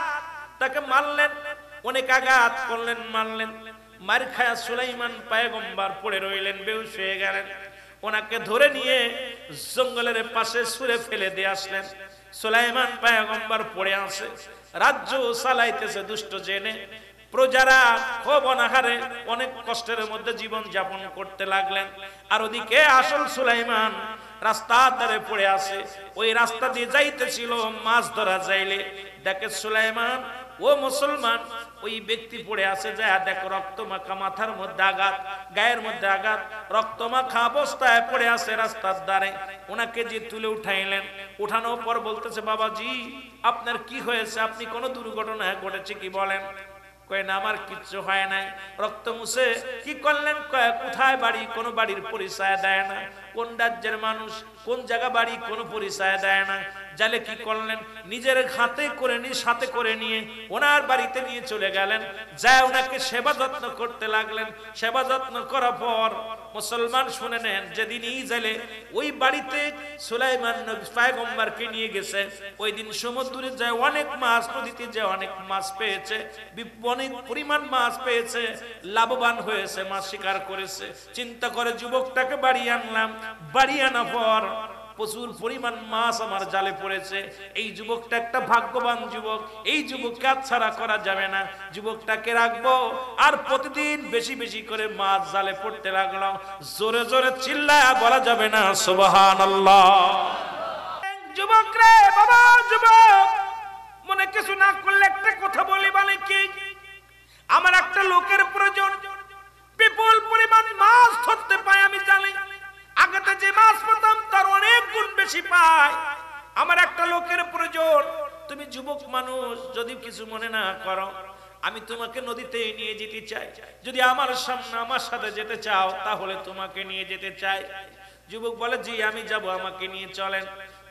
তাকে মারলেন, অনেক আঘাত করলেন, মারলেন। মার খায়া সুলাইমান পয়গম্বর পড়ে রইলেন, বেহুশ হয়ে গেলেন। ওনাকে ধরে নিয়ে জঙ্গলের পাশে ছুঁড়ে ফেলে দিয়ে আসলেন। সুলাইমান পয়গম্বর পড়ে আছে, রাজ্য চালাইতেছে দুষ্ট জেনে। প্রজারা খুব অনাহারে অনেক কষ্টের মধ্যে জীবন যাপন করতে লাগলেন। আর ওদিকে আসল সুলাইমান রাস্তার ধারে পড়ে আছে। ওই রাস্তা দিয়ে যাইতেছিল, মাছ ধরা যাইলে দেখে সুলাইমান, ও মুসলমান, ওই ব্যক্তি পড়ে আছে, যা দেখো রক্ত মাখা, মাথার মধ্যে আঘাত, গায়ের মধ্যে আঘাত, রক্ত মাখা অবস্থায় পড়ে আছে রাস্তার ধারে। ওনাকে যে তুলে উঠাইলেন, উঠানোর পর বলতেছে, বাবাজি আপনার কি হয়েছে? আপনি কোনো দুর্ঘটনা ঘটেছে কি বলেন? কয় না, আমার কিচ্ছু হয় নাই। রক্ত মুছে কি করলেন? কয় কোথায় বাড়ি? কোনো বাড়ির পরিচয় দেয় না। কোন রাজ্যের মানুষ, কোন জায়গা বাড়ি, কোনো পরিচয় দেয় না। জালে কি করলেন? নিজের হাতে করে নিয়ে, সাথে করে নিয়ে ওনার বাড়িতে নিয়ে চলে গেলেন। যায় ওনাকে সেবা যত্ন করতে লাগলেন। সেবা যত্ন করার পর মুসলমান শুনে নেন, যেদিন এই জালে ওই বাড়িতে সুলাইমান নবী পয়গম্বরকে নিয়ে গেছে, ওই দিন সমুদ্রে যায় অনেক মাছ, নদীতে যায় অনেক মাছ পেয়েছে, অনেক পরিমাণ মাছ পেয়েছে, লাভবান হয়েছে, মাছ শিকার করেছে। চিন্তা করে যুবকটাকে বাড়ি আনলাম। বাড়ি আনার পর প্রচুর পরিমাণ মাছ আমার জালে পড়েছে। এই যুবকটা একটা ভাগ্যবান যুবক, এই যুবককে ছাড়া করা যাবে না, যুবকটাকে রাখবো। আর প্রতিদিন বেশি বেশি করে মাছ জালে পড়তে লাগলো। জোরে জোরে চিল্লায়া বলা যাবে না সুবহানাল্লাহ। যুবক রে, বাবা যুবক, মনে কিছু না করলে একটা কথা বলি, বলে কি, আমার একটা লোকের প্রয়োজন। বিপুল পরিমাণ মাছ ধরতে পাই আমি জানি, আগেতে যে মাছ পেতাম তার অনেক গুণ বেশি পাই। আমার একটা লোকের প্রয়োজন। তুমি যুবক মানুষ, যদি কিছু মনে না করো, আমি তোমাকে নদীতে নিয়ে যেতে চাই। যদি আমার সামনে আমার সাথে যেতে চাও, তাহলে তোমাকে নিয়ে যেতে চাই। যুবক বলে, জি আমি যাব, আমাকে নিয়ে চলেন।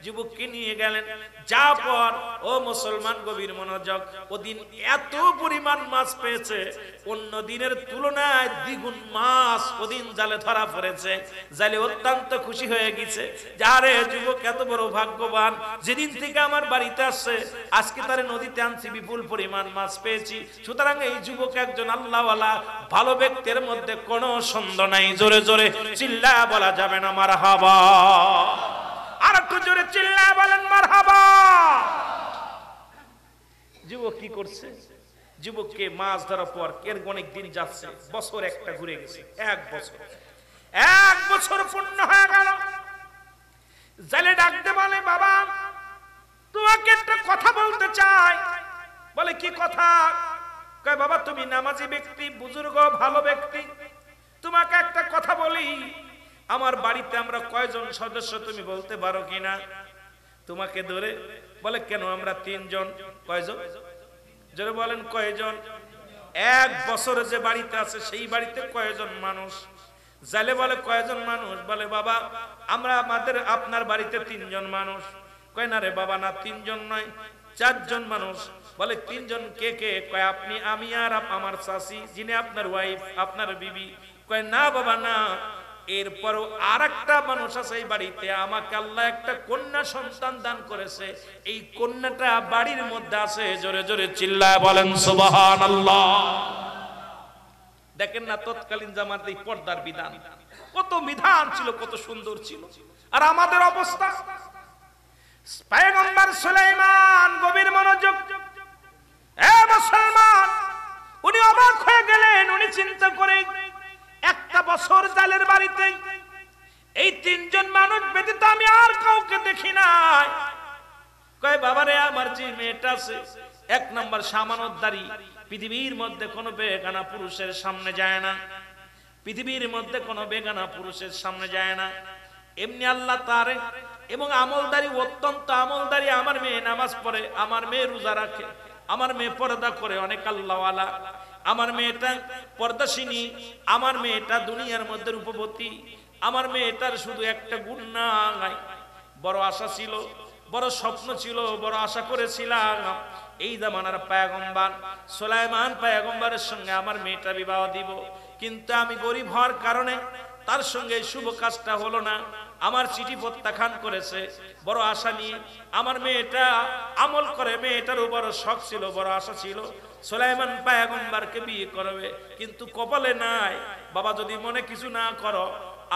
যুবককে নিয়ে গেলেন। যা পর ও মুসলমান গভীর মনোযোগ, ওদিন এত পরিমাণ মাছ পেয়েছে, অন্য দিনের তুলনায় দ্বিগুণ মাছ ওদিন জালে ধরা পড়েছে। জালে অত্যন্ত খুশি হয়ে গেছে, যারে যুবক এত বড় ভাগ্যবান, যেদিন থেকে আমার বাড়িতে আসছে আজকে তারে নদীতে আনছি, বিপুল পরিমাণ মাছ পেয়েছি। সুতরাং এই যুবক একজন আল্লাহওয়ালা ভালো ব্যক্তির মধ্যে কোনো সন্দেহ নাই। জোরে জোরে চিল্লা বলা যাবে না মারহাবা। আর একটু জোরে চিল্লা বলেন মারহাবা। যুবক কি করছে? যুবককে মাছ ধরার পর এর অনেক দিন যাচ্ছে, বছর একটা ঘুরে গেছে, এক বছর পূর্ণ হয়ে গেল। জালে ডাকতে বলে, বাবা তোমাকে একটা কথা বলতে চাই। বলে কি কথা? কয় বাবা তুমি নামাজি ব্যক্তি, বুজুর্গ, ভালো ব্যক্তি, তোমাকে একটা কথা বলি। আমার বাড়িতে আমরা কয়জন সদস্য তুমি বলতে পারো কিনা? তোমাকে ধরে বলে, কেন আমরা 3 জন। কয়জন? জোরে বলেন কয়জন? এক বছরে যে বাড়িতে আছে সেই বাড়িতে কয়জন মানুষ? জালে বলে কয়জন মানুষ? বলে বাবা আমরা আপনার বাড়িতে 3 জন মানুষ। কয় না রে বাবা, না 3 জন নয়, 4 জন মানুষ। বলে 3 জন কে কে? কয় আপনি, আমি আর আমার চাচি, যিনি আপনার ওয়াইফ, আপনার বিবি। কয় না বাবা না, এরপরও আরেকটা মানুষ আছে এই বাড়িতে, আমাকে আল্লাহ একটা কন্যা সন্তান দান করেছে, এই কন্যাটা বাড়ির মধ্যে আছে। জোরে জোরে চিল্লায় বলেন সুবহানাল্লাহ। দেখেন না তৎকালীন জামানাতে এই পর্দার বিধান, কত বিধান ছিল, কত সুন্দর ছিল। আর আমাদের অবস্থা, পয়গম্বর সুলাইমান গভীর মনোযোগ, এ মুসলমান, উনি অবাক হয়ে গেলেন। উনি চিন্তা করে, একটা বছর জালের বাড়িতে এই 3 জন মানুষ ব্যতীত আমি আর কাউকে দেখি নাই। কয় বাবারে, আমার যে মেয়েটা আছে 1 নম্বর সামানতদারি, পৃথিবীর মধ্যে কোনো বেগানা পুরুষের সামনে যায় না, পৃথিবীর মধ্যে কোনো বেগানা পুরুষের সামনে যায় না। এমনি আল্লাহ তারে, এবং আমলদারি, অত্যন্ত আমলদারি। আমার মেয়ে নামাজ পড়ে, আমার মেয়ে রোজা রাখে, আমার মেয়ে পর্দা করে, অনেক আল্লাহওয়ালা। আমার মেয়েটা পর্দাশিনী, আমার মেয়েটা দুনিয়ার মধ্যে রূপবতী। আমার মেয়েটার শুধু একটা গুণ নাই। বড় আশা ছিল, বড় স্বপ্ন ছিল, বড় আশা করেছিলাম এই জামানার পয়গম্বর সুলাইমান পয়গম্বরের সঙ্গে আমার মেয়েটা বিবাহ দিব, কিন্তু আমি গরিব হওয়ার কারণে তার সঙ্গে শুভ কাজটা হলো না। আমার চিঠি প্রত্যাখ্যান করেছে। বড় আশা নিয়ে আমার মেয়েটা আমল করে, মেয়েটারও বড় শখ ছিল, বড় আশা ছিল সুলাইমান পয়গম্বরকে বিয়ে করবে, কিন্তু কপালে নাই। বাবা যদি মনে কিছু না করো,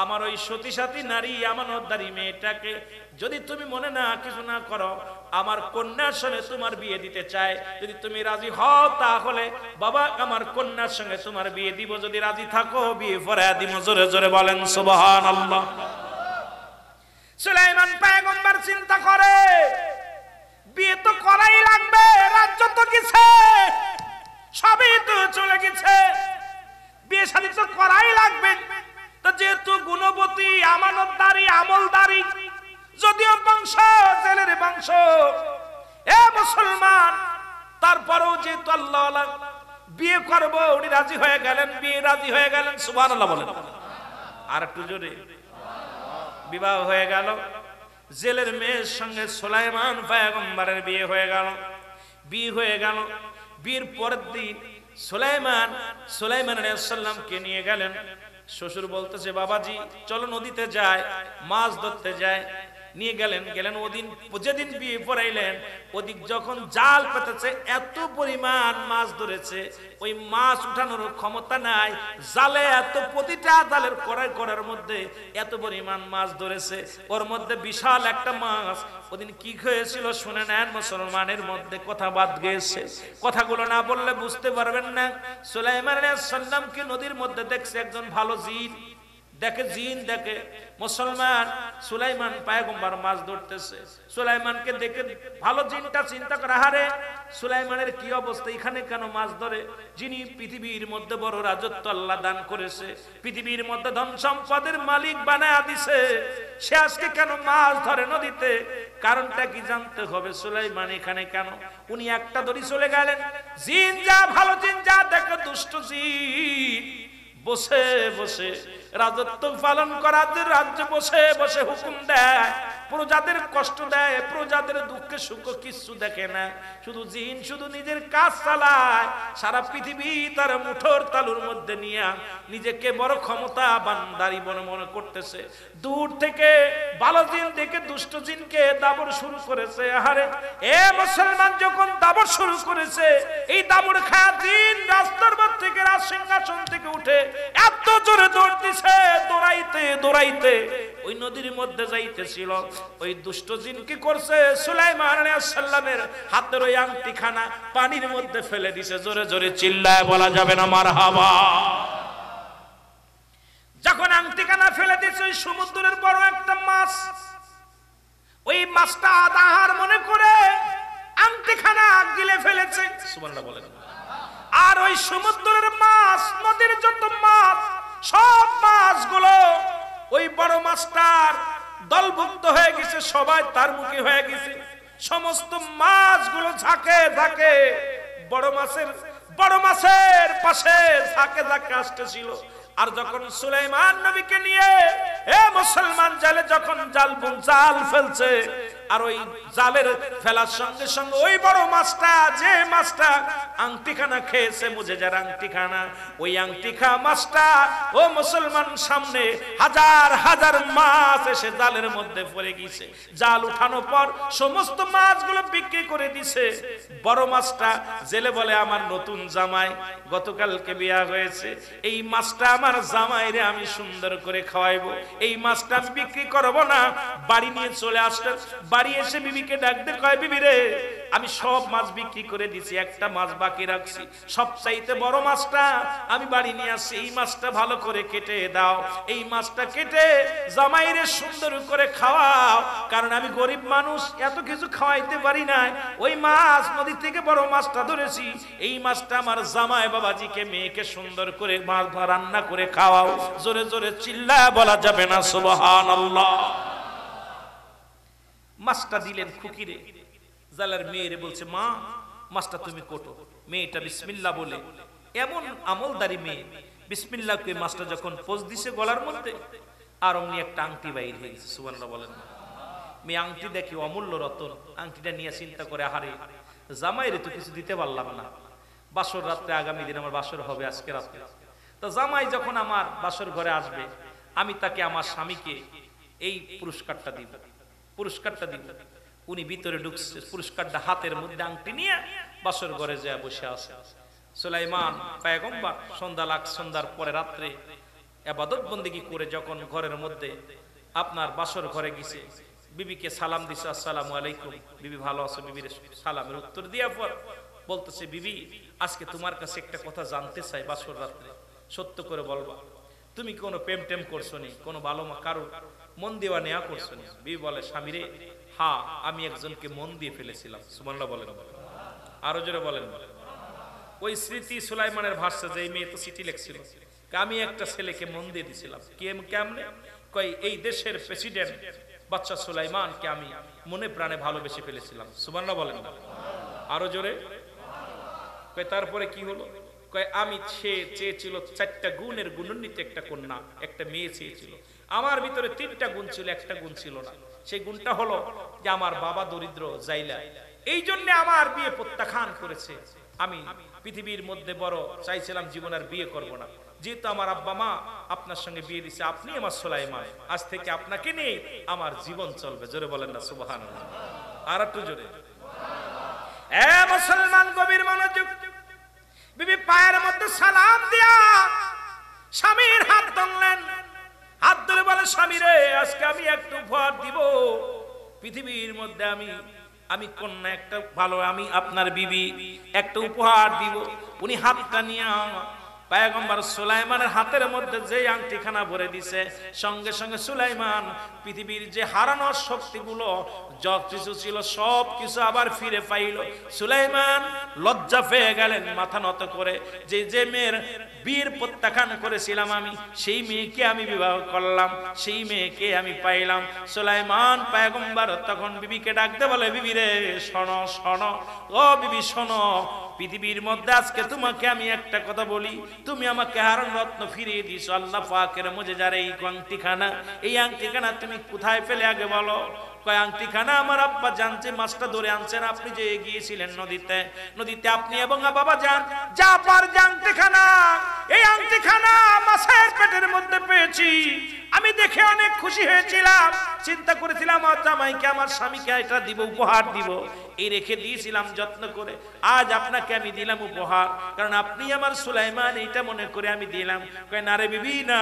আমার ওই সতী সাথী নারী আমানতদারী মেয়েটাকে যদি তুমি মনে না কিছু না করো, আমার কন্যার সঙ্গে তোমার বিয়ে দিতে চাই। যদি তুমি রাজি হও তাহলে বাবা আমার কন্যার সঙ্গে তোমার বিয়ে দিব, যদি রাজি থাকো বিয়ে পড়ায়া দিব। জোরে জোরে বলেন সুবহানাল্লাহ। সুলাইমান পয়গম্বর চিন্তা করে বিয়ে তো করাই লাগবে, রাজ্য তো গেছে, সবই তো চলে গেছে, বিয়ে শাদী তো করাই লাগবে। তো যেহেতু গুণবতী, আমানতদারী, আমলদারী, যদিও বংশ জেলের বংশ, এ মুসলমান, তারপরেও যেহেতু আল্লাহ বিয়ে করব, উনি রাজি হয়ে গেলেন, বিয়ে রাজি হয়ে গেলেন। সুবহানাল্লাহ বলেন আর একটু জোরে। বিবাহ হয়ে গেল, জেলের মেয়ের সঙ্গে সুলাইমান পয়গম্বরের বিয়ে হয়ে গেল। বিয়ে হয়ে গেল, বিয়ের পরের দিন সুলাইমান আলাইহিস সালামকে নিয়ে গেলেন। শ্বশুর বলতেছে বাবাজি চলো নদীতে যায়, মাছ ধরতে যায়। নিয়ে গেলেন ওদিন যেদিন বিয়ে পড়াইলেন, ওদিক যখন জাল পেতেছে এত পরিমাণ মাছ ধরেছে, ওই মাছ উঠানোর ক্ষমতা নাই, জালে এত, প্রতিটা জালের করার মধ্যে এত পরিমাণ মাছ ধরেছে। ওর মধ্যে বিশাল একটা মাছ ওদিন কি হয়েছিল শুনে নেন। মুসলমানের মধ্যে কথা বাদ গিয়েছে, কথাগুলো না বললে বুঝতে পারবেন না। সুলাইমান আলাইহিস সালামকে নদীর মধ্যে দেখছে একজন ভালো জিন, দেখে মুসলমান সুলাইমান পয়গম্বর মাছ ধরতেছে। সুলাইমানকে দেখে ভালো জিনটা চিন্তা করে, আরে সুলাইমানের কি অবস্থা, এখানে কেন মাছ ধরে? যিনি পৃথিবীর মধ্যে বড় রাজত্ব আল্লাহ দান করেছে, পৃথিবীর মধ্যে ধন সম্পদের মালিক বানায়া দিছে, সে আজকে কেন মাছ ধরে নদীতে? কারণটা কি জানতে হবে। সুলাইমান এখানে কেন? উনি একটা দড়ি চলে গেলেন। জিন যা, ভালো জিন যা দেখে দুষ্ট জিন বসে বসে রাজত্ব পালন করার রাজ্যে বসে বসে হুকুম দেয়, প্রজাদের কষ্ট দেয়, প্রজাদের দুঃখে সুখ কিছু দেখে না। শুধু জিন শুধু নিজের কাজ চালায়, সারা পৃথিবী তার মুঠোর তালুর মধ্যে নিয়ে নিজেকে বড় ক্ষমতা বান্দারি মনে করতেছে। দূর থেকে ভালো জিন দেখে দুষ্ট জিনকে দাবড় শুরু করেছে। আরে এ মুসলমান যখন দাবড় শুরু করেছে, এই দাবড় খায়া জিন রাজদরবার থেকে, রাজ সিংহাসন থেকে উঠে এত জোরে দৌড় দিছে, দৌড়াইতে ওই নদীর মধ্যে যাইতেছিল। ওই দুষ্ট জিন কি করছে, সুলাইমান আলাইহিস সালামের হাতের ওই আংটিখানা পানির মধ্যে ফেলে দিছে। জোরে জোরে চিল্লায় বলা যাবে না মারহাবা। যখন আংটিখানা ফেলে দিছে, ওই সমুদ্রের বড় একটা মাছ, ওই মাছটা আদাহার মনে করে আংটিখানা গিলে ফেলেছে। সুবহানাল্লাহ বলেন। আর ওই সমুদ্রের মাছ, নদীর যত মাছ, সব মাছগুলো ওই বড় মাছটার দলভুক্ত হয়ে গেছে, সবাই তার মুখে হয়ে গেছে। সমস্ত মাছগুলো ঝাঁকে ঝাঁকে বড় মাছের পাশে ঝাঁকে ঝাঁকে আসতেছিল। আর যখন সুলাইমান নবীকে নিয়ে মুসলমান জালে যখন জাল ফেলছে, আর ওই জালের ফেলার সঙ্গে সঙ্গে ওই বড় মাছটা, যে মাছটা আংটিখানা খেয়েছে, মুজেজার আংটিখানা, ওই আংটিখা মাছটা ও মুসলমান সামনে হাজার হাজার মাছ এসে জালের মধ্যে পড়ে গেছে। জাল উঠানোর পর সমস্ত মাছগুলো বিক্রি করে দিছে। বড় মাছটা জেলে বলে, আমার নতুন জামাই, গতকালকে বিয়ে হয়েছে, এই মাছটা আমার জামাইরে আমি সুন্দর করে খাওয়াইবো, এই মাছটা আমি বিক্রি করবো না। বাড়ি নিয়ে চলে আসলেন। বাড়ি এসে বিবিকে ডাকতে কয়, বিবি রে আমি সব মাছ বিক্রি করে দিছি, একটা মাছ বাকি রাখছি, সবচাইতে বড় মাছটা আমি বাড়ি নিয়ে আসছি, এই মাছটা ভালো করে কেটে দাও, এই মাছটা কেটে জামাইরে সুন্দর করে খাওয়াও, কারণ আমি গরিব মানুষ, এত কিছু খাওয়াইতে পারি না। ওই মাছ নদী থেকে বড় মাছটা ধরেছি, এই মাছটা আমার জামাই বাবাজিকে, মেয়েকে সুন্দর করে মাছ রান্না করে খাওয়াও। জোরে জোরে চিল্লায় বলা যাবে না সুবহানাল্লাহ। মাছটা দিলেন খুকিরে, জালার মেয়েরে বলছে, মা মাছটা তুমি কোটো। মেয়েটা বিসমিল্লাহ বলে, এমন আমলদারি মেয়ে, বিসমিল্লাহ করে মাছটা যখন পোজ দিছে গলার মধ্যে, আর অমনি একটা আংটি বাইর হয়ে গেছে। সুবহানাল্লাহ বলেন। মেয়ে আংটি দেখি অমূল্য রতন, আংটিটা নিয়ে চিন্তা করে, আহারে জামাইরে তো কিছু দিতে পারলাম না, বাসর রাত্রে, আগামী দিন আমার বাসর হবে আজকে রাত্রে, তো জামাই যখন আমার বাসর ঘরে আসবে, আমি তাকে, আমার স্বামীকে এই পুরস্কারটা দিব, পুরস্কারটা দিব। উনি ভিতরে ঢুকছে, পুরস্কারটা হাতের মধ্যে আংটি নিয়ে বাসর ঘরে যায় বসে আছে। সুলাইমান পয়গম্বর সন্ধ্যার পরে রাত্রে ইবাদত বন্দেগী করে যখন ঘরের মধ্যে আপনার বাসর ঘরে গেছে, বিবিকে সালাম দিছে, আসসালামু আলাইকুম, বিবি ভালো আছো? বিবির সালামের উত্তর দেওয়ার পর বলতেছে, বিবি আজকে তোমার কাছে একটা কথা জানতে চাই, বাসর রাত্রে সত্য করে বলবা, তুমি কোনো প্রেম টেম করছো নি, কোনো ভালো কারো মন দেওয়া নেওয়া করছো নি? বিবি বলে, স্বামীরে হ্যাঁ আমি একজনকে মন দিয়ে ফেলেছিলাম। সুবহানাল্লাহ বলেন, আরো জোরে বলেন। ওই স্মৃতি সুলাইমানের ভাষা, যে মেয়ে তো চিঠি লিখছিল, আমি একটা ছেলেকে মন দিয়ে দিছিলাম। কেমনে? কই এই দেশের প্রেসিডেন্ট বাদশা সুলাইমানকে আমি মনে প্রাণে ভালোবেসে ফেলেছিলাম। সুবহানাল্লাহ বলেন, আরো জোরে। কই তারপরে কি হলো? কয় আমি চেয়েছিল 4টা গুণের গুণান্বিত একটা কন্যা, একটা মেয়ে চেয়েছিল। আমার ভিতরে 3টা গুণ ছিল, একটা গুণ ছিল না। সেই গুণটা হলো যে আমার বাবা দরিদ্র জাইলা, এই জন্য আমার বিয়ে প্রত্যাখ্যান করেছে। আমি পৃথিবীর মধ্যে বড় চাইছিলাম জীবন আর বিয়ে করব না, যেহেতু আমার আব্বা মা আপনার সঙ্গে বিয়ে দিছে, আপনি আমার সুলাইমান, আজ থেকে আপনাকে নিয়ে আমার জীবন চলবে। জোরে বলেন না সুবহানাল্লাহ, আর একটু জোরে। এ মুসলমান গভীর মনোযোগ। বিবি পায়ের মধ্যে সালাম দিয়া স্বামীর হাত ধরলেন, হাত ধরে বলে, স্বামী রে আজকে আমি একটু উপহার দিব পৃথিবীর মধ্যে, আমি কন্যা একটা ভালো, আমি আপনার বিবি একটা উপহার দিব। উনি হাতটা নিয়ে পয়গম্বর সুলাইমানের হাতের মধ্যে যে আংটিখানা ভরে দিছে, সঙ্গে সঙ্গে সুলাইমান পৃথিবীর যে হারানোর শক্তিগুলো যত কিছু ছিল সব কিছু আবার ফিরে পাইল। সুলাইমান লজ্জা পেয়ে গেলেন, মাথা নত করে, যে মেয়ের বিয়ের প্রত্যাখ্যান করেছিলাম আমি, সেই মেয়েকে আমি বিবাহ করলাম, সেই মেয়েকে আমি পাইলাম। সুলাইমান পয়গম্বর তখন বিবিকে ডাকতে বলে, বিবি রে শোনো শোনো, ও বিবি শোনো, পৃথিবীর মধ্যে আজকে তোমাকে আমি একটা কথা বলি, তুমি আমাকে হারান রত্ন ফিরিয়ে দিছো আল্লাহ পাকের মুজিজার এই আংটিখানা, এই আংটিখানা তুমি কোথায় পেলে আগে বলো? কয় আংটিখানা আমার আব্বা জানছে, মাছটা ধরে আনছেন, আপনি যে গিয়েছিলেন নদীতে আপনি এবং বাবা যান যা পার আংটিখানা, এই আংটিখানা মাছের পেটের মধ্যে পেয়েছি, আমি দেখে অনেক খুশি হয়েছিলাম, চিন্তা করেছিলাম আমার জামাইকে আমার স্বামীকে এটা দিব, উপহার দিব, এই রেখে দিয়েছিলাম যত্ন করে, আজ আপনাকে আমি দিলাম উপহার, কারণ আপনি আমার সুলাইমান, এইটা মনে করে আমি দিলাম। কয় না রে বিবি না,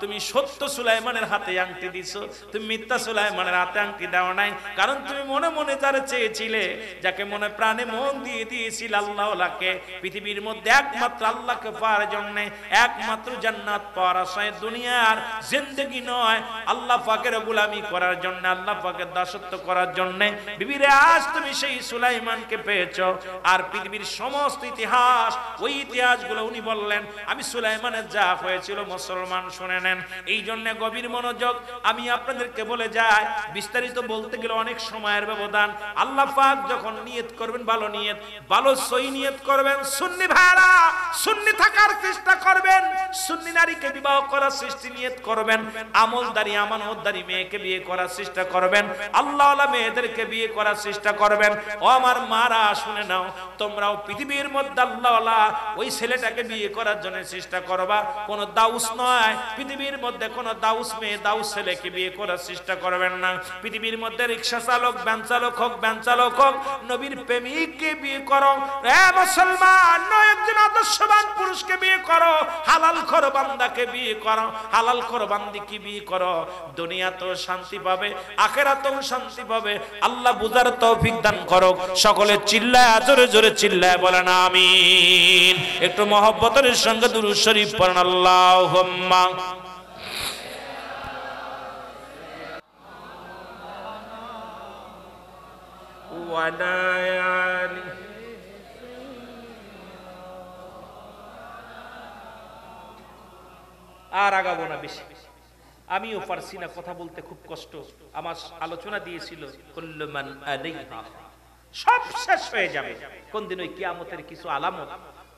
তুমি সত্য সুলাইমানের হাতে আংটি দিছো, তুমি মিথ্যা সুলাইমানের হাতে আংটি দাও নাই, কারণ তুমি মনে মনে যারা চেয়েছিলে, যাকে মনে প্রাণে মন দিয়ে দিয়েছিল আল্লাহকে, পৃথিবীর মধ্যে একমাত্র আল্লাহকে পাওয়ার জন্য, একমাত্র জান্নাত পাওয়ার আশায়, দুনিয়ার জিন্দেগি নয়, আল্লাহ পাকের গোলামি করার জন্য, আল্লাহ পাকের দাসত্ব করার জন্য, বিবিরে আজ তুমি সেই সুলাইমানকে পেয়েছো। আর পৃথিবীর সমস্ত ইতিহাস, ওই ইতিহাসগুলো উনি বললেন, আমি সুলাইমানের যা হয়েছিল মুসলমান শুনে নেন। এই জন্য গভীর মনোযোগ, আমি আপনাদেরকে বলে যাই, বিস্তারিত বলতে গেলে অনেক সময়ের ব্যবধান। আল্লাহ পাক যখন নিয়ত করবেন, ভালো নিয়ত, ভালো সই নিয়ত করবেন, সুন্নি ভাইরা সুন্নি থাকার চেষ্টা করবেন, সুন্নি নারীকে বিবাহ করার সৃষ্টি নিয়ত করবেন, আমলদারি আমানতদারি মেয়েকে বিয়ে করার চেষ্টা করবেন, আল্লাহওয়ালা মেয়েদেরকে বিয়ে করার চেষ্টা করবেন। ও আমার মারা শুনে নাও, তোমরাও পৃথিবীর মধ্যে আল্লাহওয়ালা ওই ছেলেটাকে বিয়ে করার জন্য চেষ্টা করবা, কোন দাউস নয়, পৃথিবীর মধ্যে কোন দাউস মেয়ে দাউস ছেলেকে বিয়ে করার চেষ্টা করবেন না। পৃথিবীর মধ্যে রিকশা চালক, ভ্যান চালক হোক, নবীর প্রেমিককে বিয়ে করো। এ মুসলমান, একজন আদর্শবান পুরুষকে বিয়ে করো, হালাল খোর বান্দাকে বিয়ে করো, হালাল খোর বান্দিকে বিয়ে করো, দুনিয়াতেও শান্তি পাবে, আখিরাতেও শান্তি পাবে। আল্লাহ বুঝার তৌফিক দান করো। সকলে চিল্লায় জোরে জোরে চিল্লায় বলেন আমিন। একটু মহব্বতের সঙ্গে দুরূদ শরীফ পড়েন, আল্লাহুম্মা ওয়াদায়ানি। আর আগাবো না বেশি, আমিও পারছি না, কথা বলতে খুব কষ্ট। আমার আলোচনা দিয়েছিল কুল্লু মান আলাইহা, সব শেষ হয়ে যাবে। কোন দিন ওই কিয়ামতের কিছু আলামত,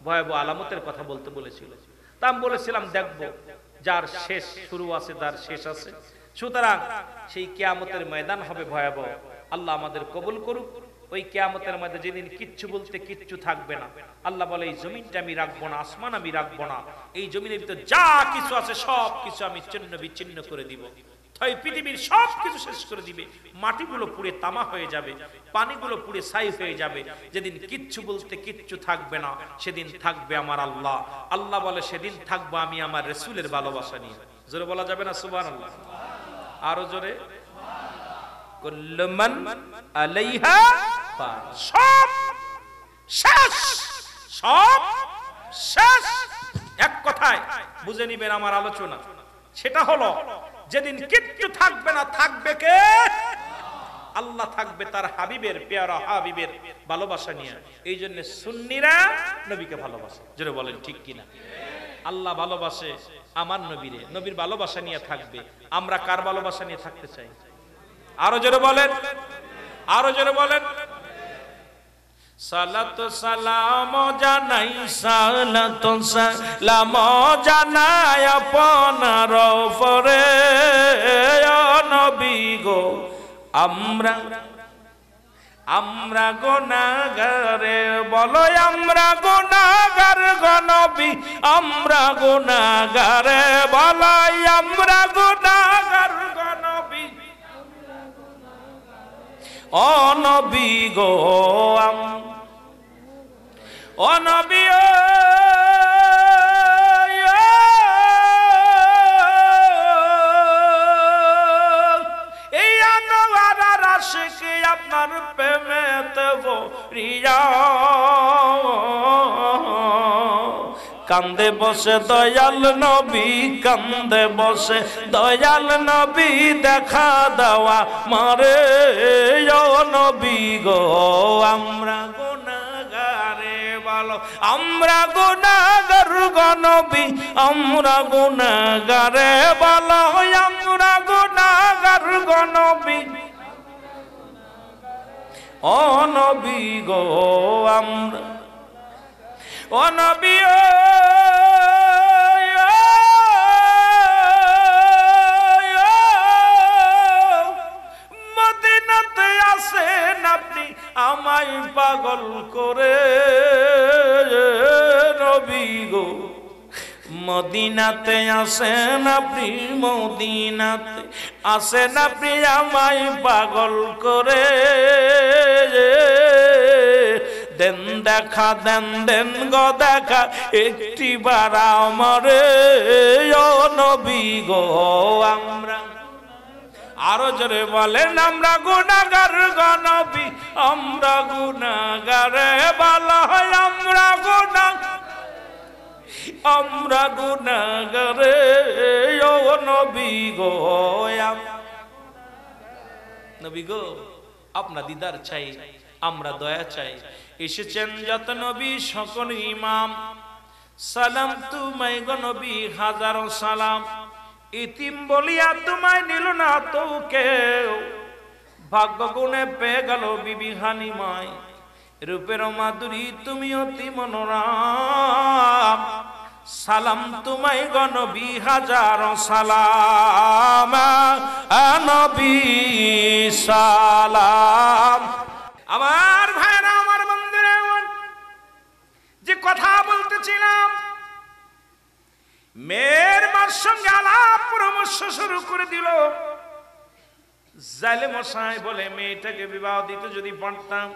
ভয়াবহ আলামতের কথা বলতে বলেছিল, তা আমি বলেছিলাম দেখব, যার শেষ শুরু আছে তার শেষ আছে। সুতরাং সেই কিয়ামতের ময়দান হবে ভয়াবহ। আল্লাহ আমাদের কবুল করুক। ওই কিয়ামতের মধ্যে যেদিন কিচ্ছু বলতে কিচ্ছু থাকবে না, আল্লাহ বলে এই জমিনটা আমি রাখবো না, আসমান আমি রাখবো না, এই জমিনের ভিতর যা কিছু আছে সব কিছু আমি ছিন্ন বিচ্ছিন্ন করে দিব। তাই পৃথিবীর সব কিছু শেষ করে দিবে, মাটিগুলো পুড়ে তামা হয়ে যাবে, পানিগুলো পুড়ে ছাই হয়ে যাবে। যেদিন কিচ্ছু বলতে কিচ্ছু থাকবে না, সেদিন থাকবে আমার আল্লাহ। আল্লাহ বলে সেদিন থাকবো আমি আমার রাসূলের ভালোবাসা নিয়ে। জোরে বলা যাবে না সুবহানাল্লাহ? আরো জোরে। কুল্লু মান আলাইহা ফান, সব শেষ, সব শেষ। এক কথায় বুঝে নিবেন আমার আলোচনা, সেটা হলো যেদিন কিচ্ছু থাকবে না, থাকবে কে? আল্লাহ থাকবে তার হাবিবের, পেয়ারা হাবিবের ভালোবাসা নিয়ে। এই জন্য সুন্নিরা নবীকে ভালোবাসে। জোরে বলেন ঠিক কিনা? আল্লাহ ভালোবাসে আমার নবীরে, নবীর ভালোবাসা নিয়ে থাকবে। আমরা কার ভালোবাসা নিয়ে থাকতে চাই? আরো জোরে বলেন, আরো জোরে বলেন। সালাত সালাম জানাই, সালাত সালাম জানাই আপনার উপরে নবী গো। আমরা গুনাহগারে, বলো আমরা গুনাহগার গো নবী, আমরা গুনাহগারে, বলো আমরা গুনাহগার গো নবী। ও নবী গো, ও নবী, এই আনোয়ার আশিকি আপনার প্রেমেতে ভরিয়া কান্দে বসে দয়াল নবী, কান্দে বসে দয়াল নবী, দেখা দেওয়া মারে ও নবী গো। আমরা গুনাহগারে, বলো আমরা গুনাহগার গো নবী, আমরা গুনাহগারে, বলো আমরা গুনাহগার গো নবী। ও নবী গো, আমরা, ও নবী, মদিনাতে আসেন আপনি আমায় পাগল করে নবী গো। মদিনাতে আসেন আপনি, মদিনাতে আসেন আপনি আমায় পাগল করে। দেন দেখা, দেন দেন গো দেখা একটি বার আমারে ও নবী গো। আমরা, আরো জোরে বলেন, আমরা গুনাহগার গো নবী, আমরা গুনাহগারে, বলা হয় আমরা গুনাহগার, আমরা গুনাহগারে ও নবী গো। নবী গো আপনার দিদার চাই, আমরা দয়া চাই। এসেছেন যত নবী সকল ইমাম, সালাম তোমায় গো নবী হাজারো সালাম। ইতিম বলিয়া তোমায় নিল না তো কেউ, ভাগ্য গুণে পেয়ে গেল বিবি হালিমায়। রূপের মাধুরী তুমি অতি মনোরম, সালাম তোমায় গো নবী হাজারো সালাম, নবী সালাম। আমার ভাইরা, আমার বন্ধুরা, যে কথা বলতেছিলাম, মেয়ের মার সঙ্গে আলাপ পরামর্শ শুরু করে দিল। জালে মশাই বলে মেয়েটাকে বিবাহ দিতে যদি পারতাম,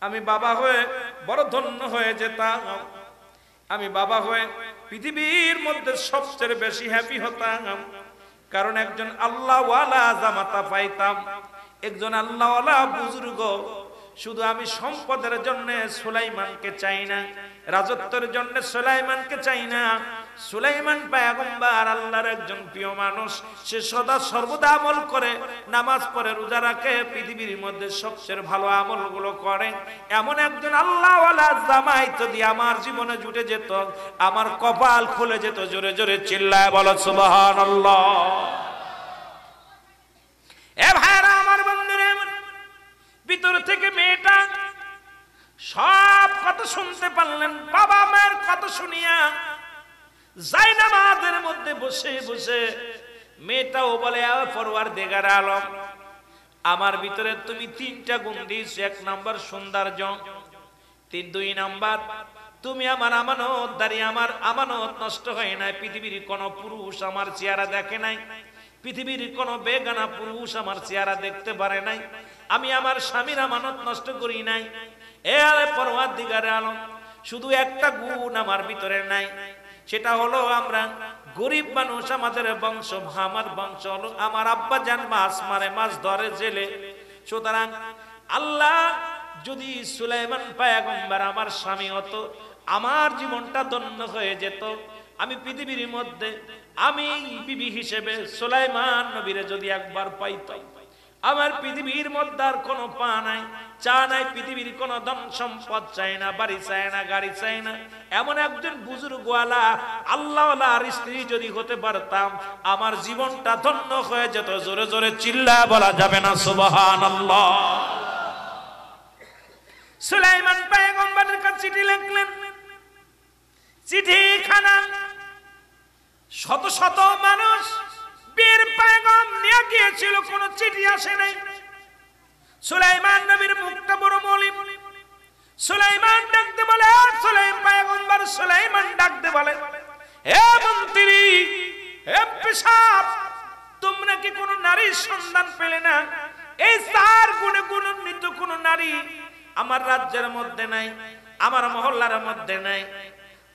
আমি বাবা হয়ে বড় ধন্য হয়ে যেতাম। আমি বাবা হয়ে পৃথিবীর মধ্যে সবচেয়ে বেশি হ্যাপি হতাম, কারণ একজন আল্লাহওয়ালা জামাতা পাইতাম, একজন আল্লাহওয়ালা বুজুর্গ। শুধু আমি সম্পদের জন্য সুলাইমানকে চাই না, রাজত্বের জন্য সুলাইমানকে চাই না। সুলাইমান পয়গম্বর আল্লাহর একজন প্রিয় মানুষ, সে সদা সর্বদা আমল করে, নামাজ পড়ে, রোজা রাখে, পৃথিবীর মধ্যে সবচেয়ে ভালো আমলগুলো করে। এমন একজন আল্লাহওয়ালা জামাই যদি আমার জীবনে জুটে যেত, আমার কপাল খুলে যেত। জোরে জোরে চিল্লায় বলো সুবহানাল্লাহ। এ ভাইরা, আমার বন্ধুরা, ভিতর থেকে মেয়েটা সব কথা শুনতে পারলেন। বাবা মায়ের কথা শুনিয়া জায়নামাজের মধ্যে বসে বসে মেয়েটাও বলে, পরওয়ারদিগার আলম, আমার ভিতরে তুমি তিনটা গুণ দিয়েছ। 1 নাম্বার সৌন্দর্য, 2 নাম্বার তুমি আমার আমানতদারি, আমার আমানত নষ্ট হয় নাই। পৃথিবীর কোন পুরুষ আমার চেহারা দেখে নাই। পৃথিবীর কোনো বেগানা পুরুষ আমার চেহারা দেখতে পারে নাই, আমি আমার স্বামীর আমানত নষ্ট করি নাই। এ আলে পরওয়ারদিগারে আলম, শুধু একটা গুণ আমার ভিতরে নাই, সেটা হলো আমরা গরিব মানুষ, আমাদের বংশ, আমার বংশ হলো আমার আব্বা জান মাছ মারে, মাছ ধরে জেলে। সুতরাং আল্লাহ যদি সুলাইমান পয়গম্বর আমার স্বামী হতো, আমার জীবনটা ধন্য হয়ে যেত। আমি পৃথিবীর মধ্যে আমি বিবি হিসেবে সুলাইমান নবীরে যদি একবার পাইতাম, আমার পৃথিবীর মধ্যে আর কোনো পা নাই, চা নাই, পৃথিবীর কোনো ধন সম্পদ চাই না, বাড়ি চাই না, গাড়ি চাই না, এমন একজন বুজুর্গওয়ালা আল্লাহওয়ালার স্ত্রী যদি হতে পারতাম, আমার জীবনটা ধন্য হয়ে যেত। জোরে জোরে চিল্লা বলা যাবে না সুবহানাল্লাহ। সুলাইমান পয়গম্বরের কাছে চিঠি লিখলেন, চিঠিখানা শত শত মানুষ বীর পয়গম নিয়ে গিয়েছিল, কোন চিঠি আসে নাই। সুলাইমান নবীর মুখটা বড় মলিন। সুলাইমান ডাকতে বলে, সুলাইমান পয়গম্বর সুলাইমান ডাকতে বলে, হে মন্ত্রী, হে পেশাব, তোমরা কি কোন নারীর সন্ধান পেলে না? এই চার গুণে গুণান্বিত কোন নারী আমার রাজ্যের মধ্যে নাই, আমার মহল্লার মধ্যে নাই।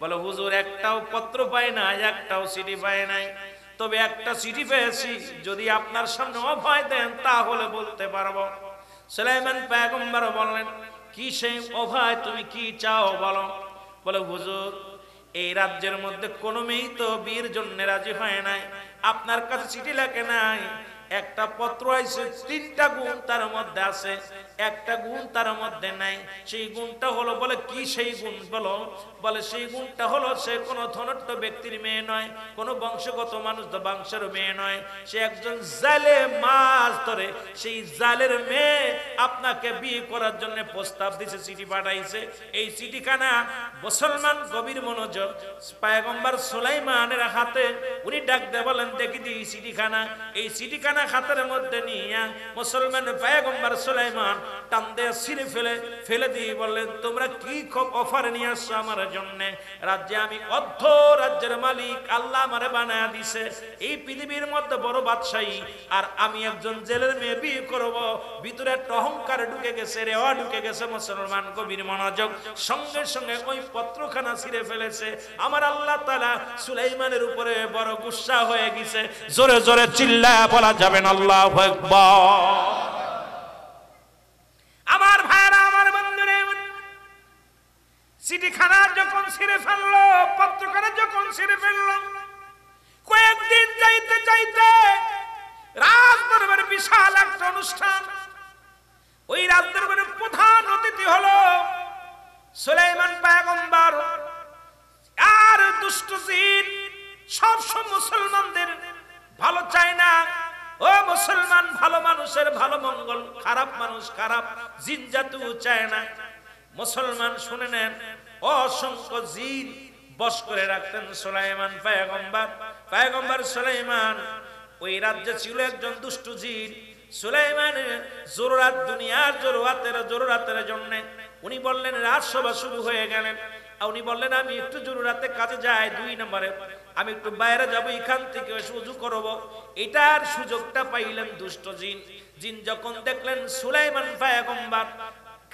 বলে হুজুর, একটাও পত্র পাই না, একটাও চিঠি পাই নাই, তবে একটা চিঠি পেয়েছি, যদি আপনার সামনে অভয় দেন তাহলে বলতে পারবো। সুলাইমান পয়গম্বর বললেন, কি সেই অভয়, তুমি কি চাও বলো। বলে হুজুর, এই রাজ্যের মধ্যে কোনো মেয়ে তো বিয়ের জন্য রাজি হয় নাই, আপনার কাছে চিঠি লেখে নাই, একটা পত্র আইছে, তিনটা গুণ তার মধ্যে আছে, একটা গুণ তার মধ্যে নাই। সেই গুণটা হলো, বলে কি সেই গুণ বলো। বলে সেই গুণটা হলো, সে কোনো ধনাঢ্য ব্যক্তির মেয়ে নয়, কোনো বংশগত মানুষ বংশের মেয়ে নয়, সে একজন জালে মাছ ধরে, সেই জালের মেয়ে আপনাকে বিয়ে করার জন্য প্রস্তাব দিছে, চিঠি পাঠাইছে। এই চিঠিখানা মুসলমান গভীর মনোযোগ পয়গম্বর সুলাইমানের হাতে, উনি ডাক দিয়ে বলেন, দেখি দিই চিঠিখানা। এই চিঠিখানা হাতের মধ্যে নিয়ে মুসলমান পয়গম্বর সুলাইমান টান দিয়ে ছিঁড়ে ফেলে দিয়ে বললেন, তোমরা কি খুব অফার নিয়ে আসছো আমার জন্য? রাজ্যে আমি অর্ধ রাজ্যের মালিক, আল্লাহ আমারে বানায়া দিছে, এই পৃথিবীর মধ্যে বড় বাদশাহী, আর আমি একজন জেলের মেয়ে বিয়ে করব। ভিতরে একটা অহংকার ঢুকে গেছে, রেওয়া ঢুকে গেছে। মুসলমান গভীর মনোযোগ, সঙ্গে সঙ্গে ওই পত্রখানা ছিঁড়ে ফেলেছে। আমার আল্লাহ তাআলা সুলাইমানের উপরে বড় গুসা হয়ে গেছে। জোরে জোরে চিল্লা বলা যাবে না আল্লাহু আকবার। আমার ভাইরা, আমার বন্ধুরা, চিঠিখানা যখন ছিঁড়ে ফেললো, পত্রখানা যখন ছিঁড়ে ফেললো, কয়েকদিন যাইতে যাইতে রাজদরবারে বিশাল একটা অনুষ্ঠান। ওই রাজদরবারের প্রধান অতিথি হলো সুলাইমান পয়গম্বর। আর দুষ্ট জিন সব মুসলমানদের ভালো চায় না। ও মুসলমান, ভালো মানুষের ভালো মঙ্গল, খারাপ মানুষ খারাপ, জিন জাতু চায় না। মুসলমান শুনে নেন, অসংখ্য জিন বশ করে রাখতেন সুলাইমান পয়গম্বর। পয়গম্বর সুলাইমান, ওই রাজ্যে ছিল একজন দুষ্ট জিন। সুলাইমানের জরুরাত, দুনিয়ার জরুরাতের জন্য উনি বললেন, রাজসভা শুরু হয়ে গেলেন। উনি বললেন, আমি একটু জরুরাতে কাজে যাই, 2 নম্বরে আমি একটু বাইরে যাবো, এখান থেকে সুযোগ করবো। এটার সুযোগটা পাইলেন দুষ্ট জিন। যখন দেখলেন সুলাইমান পয়গম্বর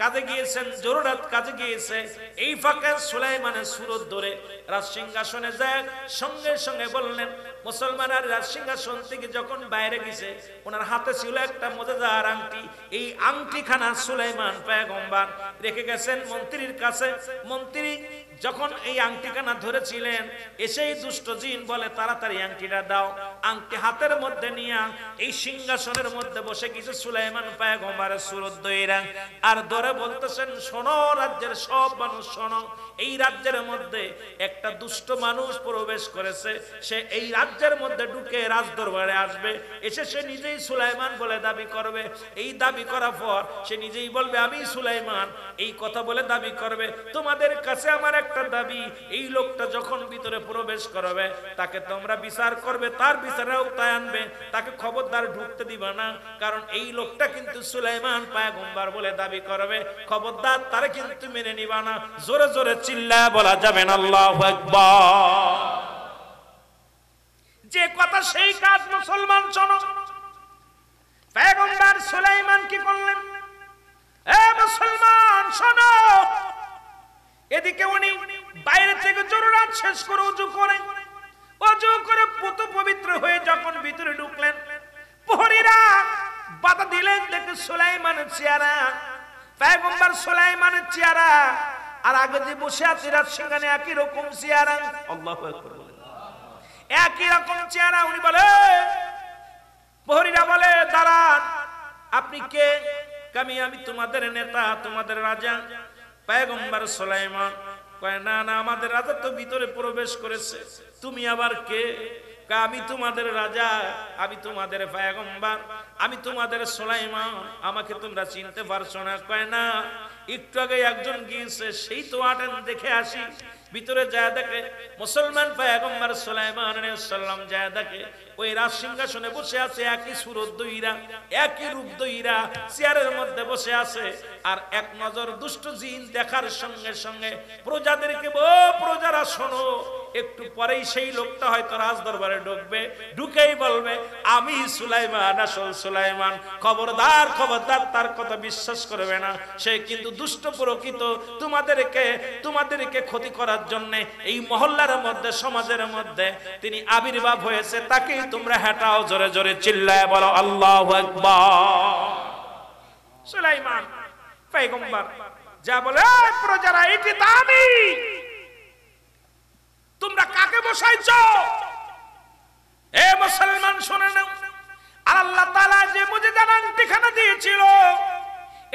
কাজে গিয়েছেন, জরুরাত কাজে গিয়েছে, এই ফাঁকে সুলাইমানের সুরত ধরে রাজসিংহাসনে যায়, সঙ্গে সঙ্গে বললেন, মুসলমান আর রাজসিংহাসন থেকে যখন বাইরে গেছে, ওনার হাতে ছিল একটা মুজেজার আংটি। এই আংটিখানা সুলাইমান পয়গম্বর রেখে গেছেন মন্ত্রীর কাছে। মন্ত্রী যখন এই আংটিখানা ধরেছিলেন, এসেই দুষ্ট জিন বলে, তাড়াতাড়ি আংটিটা দাও। আংটি হাতের মধ্যে নিয়ে এই সিংহাসনের মধ্যে বসে গেছে সুলাইমান পয়গম্বরের সুরত দইরা, আর ধরে বলতেছেন, শোনো রাজ্যের সব মানুষ শোনো, এই রাজ্যের মধ্যে একটা দুষ্ট মানুষ প্রবেশ করেছে। সে এই রাজ্যের মধ্যে ঢুকে রাজদরবারে আসবে, এসে সে নিজেই সুলাইমান বলে দাবি করবে। এই দাবি করার পর সে নিজেই বলবে, আমি সুলাইমান, এই কথা বলে দাবি করবে। তোমাদের কাছে আমার একটা দাবি, এই লোকটা যখন ভিতরে প্রবেশ করবে, তাকে তোমরা বিচার করবে, তার বিচারে আওতায় আনবে, তাকে খবরদার ঢুকতে দিবা না, কারণ এই লোকটা কিন্তু সুলাইমান পয়গম্বর বলে দাবি করবে, খবরদার তারে কিন্তু মেনে নিবা না। জোরে জোরে চিল্লা বলা যাবে না আল্লাহু আকবার। যে কথা সেই কাজ মুসলমান শোনো। পয়গম্বর সুলাইমান কি করলেন? এ মুসলমান শোনো, এদিকে উনি বাইরে থেকে জরুরাত শেষ করে অজু করে পুত পবিত্র হয়ে যখন ভিতরে ঢুকলেন, প্রহরীরা বাধা দিলেন। দেখে সুলাইমানের চেহারা, পয়গম্বর সুলাইমানের চেহারা আর আগে যে বসে আছে রাজসিংহাসনে একই রকম চেহারা। আল্লাহু আকবার বলেন। একই রকম চেহারা। উনি বলে, প্রহরীরা বলে দাঁড়ান, আপনি কে? আমি তোমাদের নেতা, তোমাদের রাজা। পয়গম্বর সুলাইমান কয়, না না, আমাদের রাজা তো ভিতরে প্রবেশ করেছে, তুমি আবার কে? আমি তোমাদের রাজা, আমি তোমাদের পয়গম্বর, আমি তোমাদের সুলাইমান, আমাকে তোমরা চিনতে পারছো না? কয় না, একটু আগে একজন গিয়েছে, সেই তো আটেন, দেখে আসি। ভিতরে যায় দেখে মুসলমান পয়গম্বর সুলাইমান আলাইহিস সালাম যায় দেখে ওই রাজ সিংহাসনে বসে আছে একই সুরত দইরা, একই রূপ দইরা চেয়ারের মধ্যে বসে আছে। আর এক নজর দুষ্ট জিন দেখার সঙ্গে সঙ্গে প্রজাদেরকে, ও প্রজারা শোনো, একটু পরেই সেই লোকটা হয়তো রাজ দরবারে ঢুকবে, ঢুকেই বলবে আমি সুলাইমান, আসল সুলাইমান। খবরদার খবরদার, তার কথা বিশ্বাস করবে না, সে কিন্তু দুষ্ট প্রকৃত। তোমাদেরকে ক্ষতি করার জন্য এই মহল্লার মধ্যে, সমাজের মধ্যে তিনি আবির্ভাব হয়েছে, তাকেই তোমরা হেঁটাও। জোরে জোরে চিল্লায় বলো আল্লাহু আকবার। সুলাইমান পয়গম্বর যা বলে, প্রজারা এটি তো আমি, তোমরা কাকে বসাইছো? এ মুসলমান শুনে নাও, আর আল্লাহ তাআলা যে মুজিজার আংটিখানা দিয়েছিল,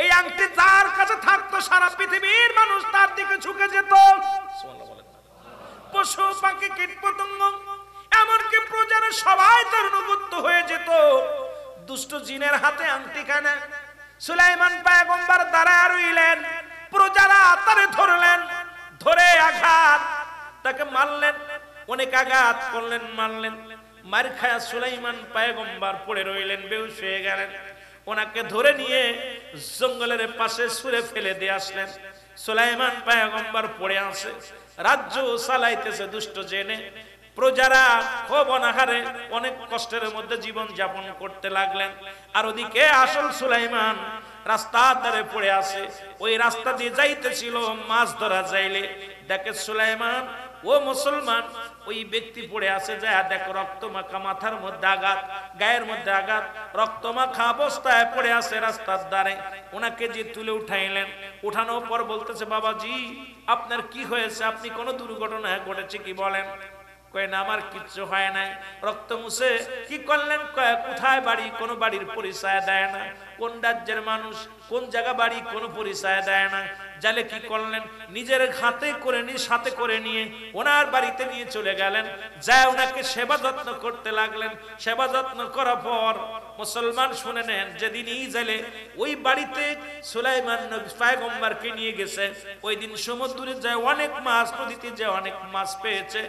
এই আংটি যার কাছে থাকতো সারা পৃথিবীর মানুষ তার দিকে ঝুঁকে যেত। পশু পাখি কীট পতঙ্গ এমনকি প্রজারা সবাই তার অনুগত হয়ে যেত। দুষ্ট জিনের হাতে আংটিখানা। সুলাইমান পয়গম্বর দাঁড়ায় রইলেন, প্রজারা তারে ধরলেন, ধরে আঘাত, তাকে মারলেন, অনেক আঘাত করলেন, মারলেন। মার খায়া সুলাইমান পয়গম্বর পড়ে রইলেন, বেহুশ হয়ে গেলেন। ওনাকে ধরে নিয়ে জঙ্গলের পাশে ছুঁড়ে ফেলে দিয়ে আসলেন। সুলাইমান পয়গম্বর পড়ে আছে, রাজ্য চালাইতেছে দুষ্ট জেনে। প্রজারা খুব অনাহারে অনেক কষ্টের মধ্যে জীবন যাপন করতে লাগলেন। আর ওদিকে আসল সুলাইমান রাস্তার ধারে পড়ে আছে। ওই রাস্তা দিয়ে যাইতেছিল, মাছ ধরা যাইলে দেখে সুলাইমান, ও মুসলমান, ওই ব্যক্তি পড়ে আছে, যায় দেখো রক্ত মাখা, মাথার মধ্যে আঘাত, গায়ের মধ্যে আঘাত, রক্ত মাখা অবস্থায় পড়ে আছে রাস্তার ধারে। ওনাকে যে তুলে উঠাইলেন, উঠানোর পর বলতেছে, বাবাজি আপনার কি হয়েছে? আপনি কোন দুর্ঘটনা ঘটেছে কি বলেন? কয় না, আমার কিচ্ছু হয় নাই। রক্ত মুছে কি করলেন? কয় কোথায় বাড়ি? কোন বাড়ির পরিচয় দেয় না। কোন রাজ্যের মানুষ, কোন জায়গা বাড়ি, কোন পরিচয় দেয় না। জালে কি করলেন? নিজের হাতে করে নিয়ে, সাথে করে নিয়ে ওনার বাড়িতে নিয়ে চলে গেলেন। যায় ওনাকে সেবা যত্ন করতে লাগলেন। সেবা যত্ন করার পর মুসলমান শুনে নেন, যেদিন এই জালে ওই বাড়িতে সুলাইমান নবী পয়গম্বরকে নিয়ে গেছে, ওই দিন সমুদ্রে যায় অনেক মাছ, নদীতে যায় অনেক মাছ পেয়েছে,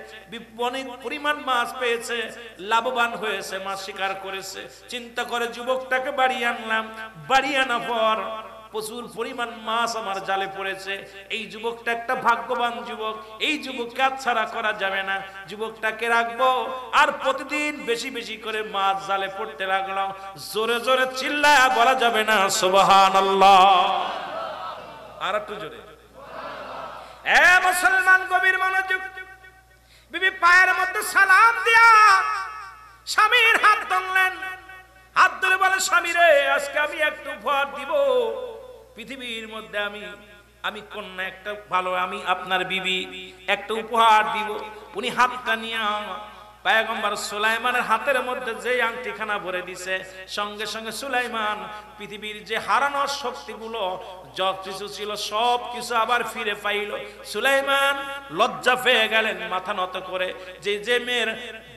অনেক পরিমাণ মাছ পেয়েছে, লাভবান হয়েছে, মাছ শিকার করেছে। চিন্তা করে যুবকটাকে বাড়ি আনলাম, বাড়ি আনার পর প্রচুর পরিমাণ মাছ আমার জালে পড়েছে। এই যুবকটা একটা ভাগ্যবান যুবক, এই যুবককে ছাড়া করা যাবে না, যুবকটাকে রাখবো। আর প্রতিদিন বেশি বেশি করে মাছ জালে পড়তে লাগলো। জোরে জোরে চিল্লায়া বলা যাবে না সুবহানাল্লাহ? আর একটু জোরে। এ মুসলমান গভীর মনোযোগ। বিবি পায়ের মধ্যে সালাম দিয়া স্বামীর হাত ধরলেন। হাত ধরে বলে, স্বামী রে, আজকে আমি একটু উপহার দিব পৃথিবীর মধ্যে, আমি কন্যা একটা ভালো, আমি আপনার বিবি একটা উপহার দিব। উনি হাতটা নিয়ে পয়গম্বর সুলাইমানের হাতের মধ্যে যে আংটিখানা ভরে দিছে, সঙ্গে সঙ্গে সুলাইমান পৃথিবীর যে হারানোর শক্তিগুলো যত কিছু ছিল সব কিছু আবার ফিরে পাইল। সুলাইমান লজ্জা পেয়ে গেলেন, মাথা নত করে, যে মেয়ের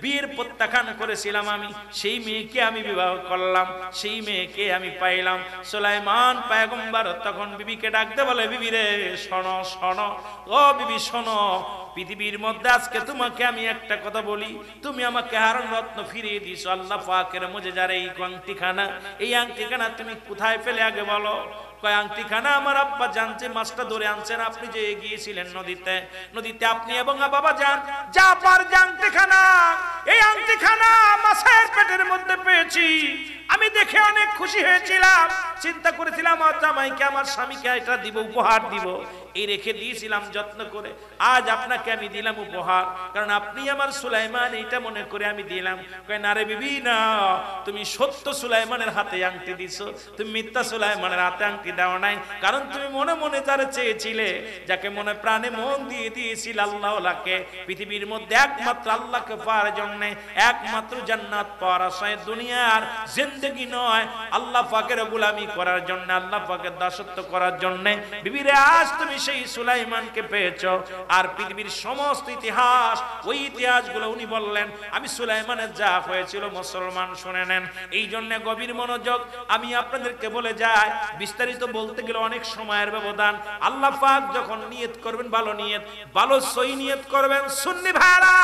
বীর প্রত্যাখ্যান করেছিলাম আমি, সেই মেয়েকে আমি বিবাহ করলাম, সেই মেয়েকে আমি পাইলাম। সুলাইমান পয়গম্বর তখন বিবিকে ডাকতে বলে, বিবি রে শোনো, শোনো, ও বিবি শোনো, পৃথিবীর মধ্যে আজকে তোমাকে আমি একটা কথা বলি, তুমি আমাকে হারান রত্ন ফিরিয়ে দিছো আল্লাহ পাকের মুজিজার এই আংটিখানা, এই আংটিখানা তুমি কোথায় পেলে আগে বলো? কয় আংটিখানা আমার আব্বা জানছে, মাছটা ধরে আনছেন, আপনি যে গিয়েছিলেন নদীতে, নদীতে আপনি এবং বাবা যান, যা পার আংটিখানা এই আংটিখানা মাছের পেটের মধ্যে পেয়েছি, আমি দেখে অনেক খুশি হয়েছিলাম, চিন্তা করেছিলাম আমার জামাইকে আমার স্বামীকে এটা দিব, উপহার দিব, এই রেখে দিয়েছিলাম যত্ন করে। আজ আপনাকে আমি দিলাম উপহার, কারণ আপনি আমার সুলাইমান, এইটা মনে করে আমি দিলাম। কয় না রে বিবি না, তুমি সত্য সুলাইমানের হাতে আংটি দিছো, তুমি মিথ্যা সুলাইমানের হাতে আংটি দাও নাই। কারণ তুমি মনে মনে যারা চেয়েছিলে, যাকে মনে প্রাণে মন দিয়ে দিয়েছিল আল্লাহকে, পৃথিবীর মধ্যে একমাত্র আল্লাহকে পাওয়ার জন্য, একমাত্র জান্নাত পাওয়ার আশায়, দুনিয়ার জিন্দেগি নয়, আল্লাহ পাকের গোলামি করার জন্য, আল্লাহ পাকের দাসত্ব করার জন্য বিবিরে আজ তুমি সেই সুলাইমানকে পেয়েছো। আর পৃথিবীর সমস্ত ইতিহাস, ওই ইতিহাসগুলো উনি বললেন, আমি সুলাইমানের যা হয়েছিল মুসলমান শুনে নেন। এই জন্য গভীর মনোযোগ আমি আপনাদেরকে বলে যাই, বিস্তারিত বলতে গেলে অনেক সময়ের ব্যবধান। আল্লাহ পাক যখন নিয়ত করবেন, ভালো নিয়ত, ভালো সই নিয়ত করবেন, সুন্নি ভাইরা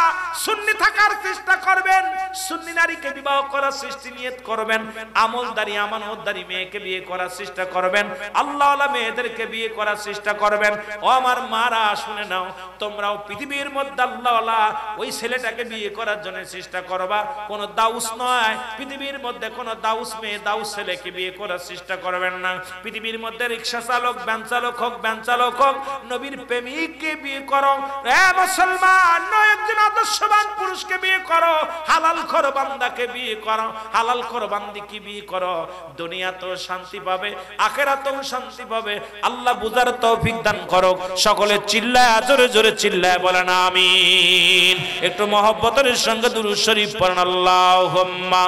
সুন্নি থাকার চেষ্টা করবেন, সুন্নি নারীকে বিবাহ করার সৃষ্টি নিয়ত করবেন, আমলদারি আমানতদারি মেয়েকে বিয়ে করার চেষ্টা করবেন, আল্লাহওয়ালা মেয়েদেরকে বিয়ে করার চেষ্টা করবেন। ও আমার মারা শুনে নাও, তোমরাও পৃথিবীর মধ্যে আল্লাহওয়ালা ওই ছেলেটাকে বিয়ে করার জন্য চেষ্টা করবা। কোন দাউস নয়, পৃথিবীর মধ্যে কোন দাউস মেয়ে দাউস ছেলেকে বিয়ে করার চেষ্টা করবেন না। পৃথিবীর মধ্যে রিক্সা চালক, ভ্যান চালক হোক, ভ্যান চালক হোক, নবীর প্রেমিককে বিয়ে করো। এ মুসলমান, নয় একজন আদর্শবান পুরুষকে বিয়ে করো, হালাল খোর বান্দাকে বিয়ে করো, হালাল খোর বান্দিকে বিয়ে করো। দুনিয়াতেও শান্তি পাবে, আখিরাতেও শান্তি পাবে। আল্লাহ বুঝার তৌফিক দান করো। সকলে চিল্লায়, জোরে জোরে চিল্লায় বলেন আমিন। একটু মহব্বতের সঙ্গে দুরূদ শরীফ পড়েন আল্লাহুম্মা।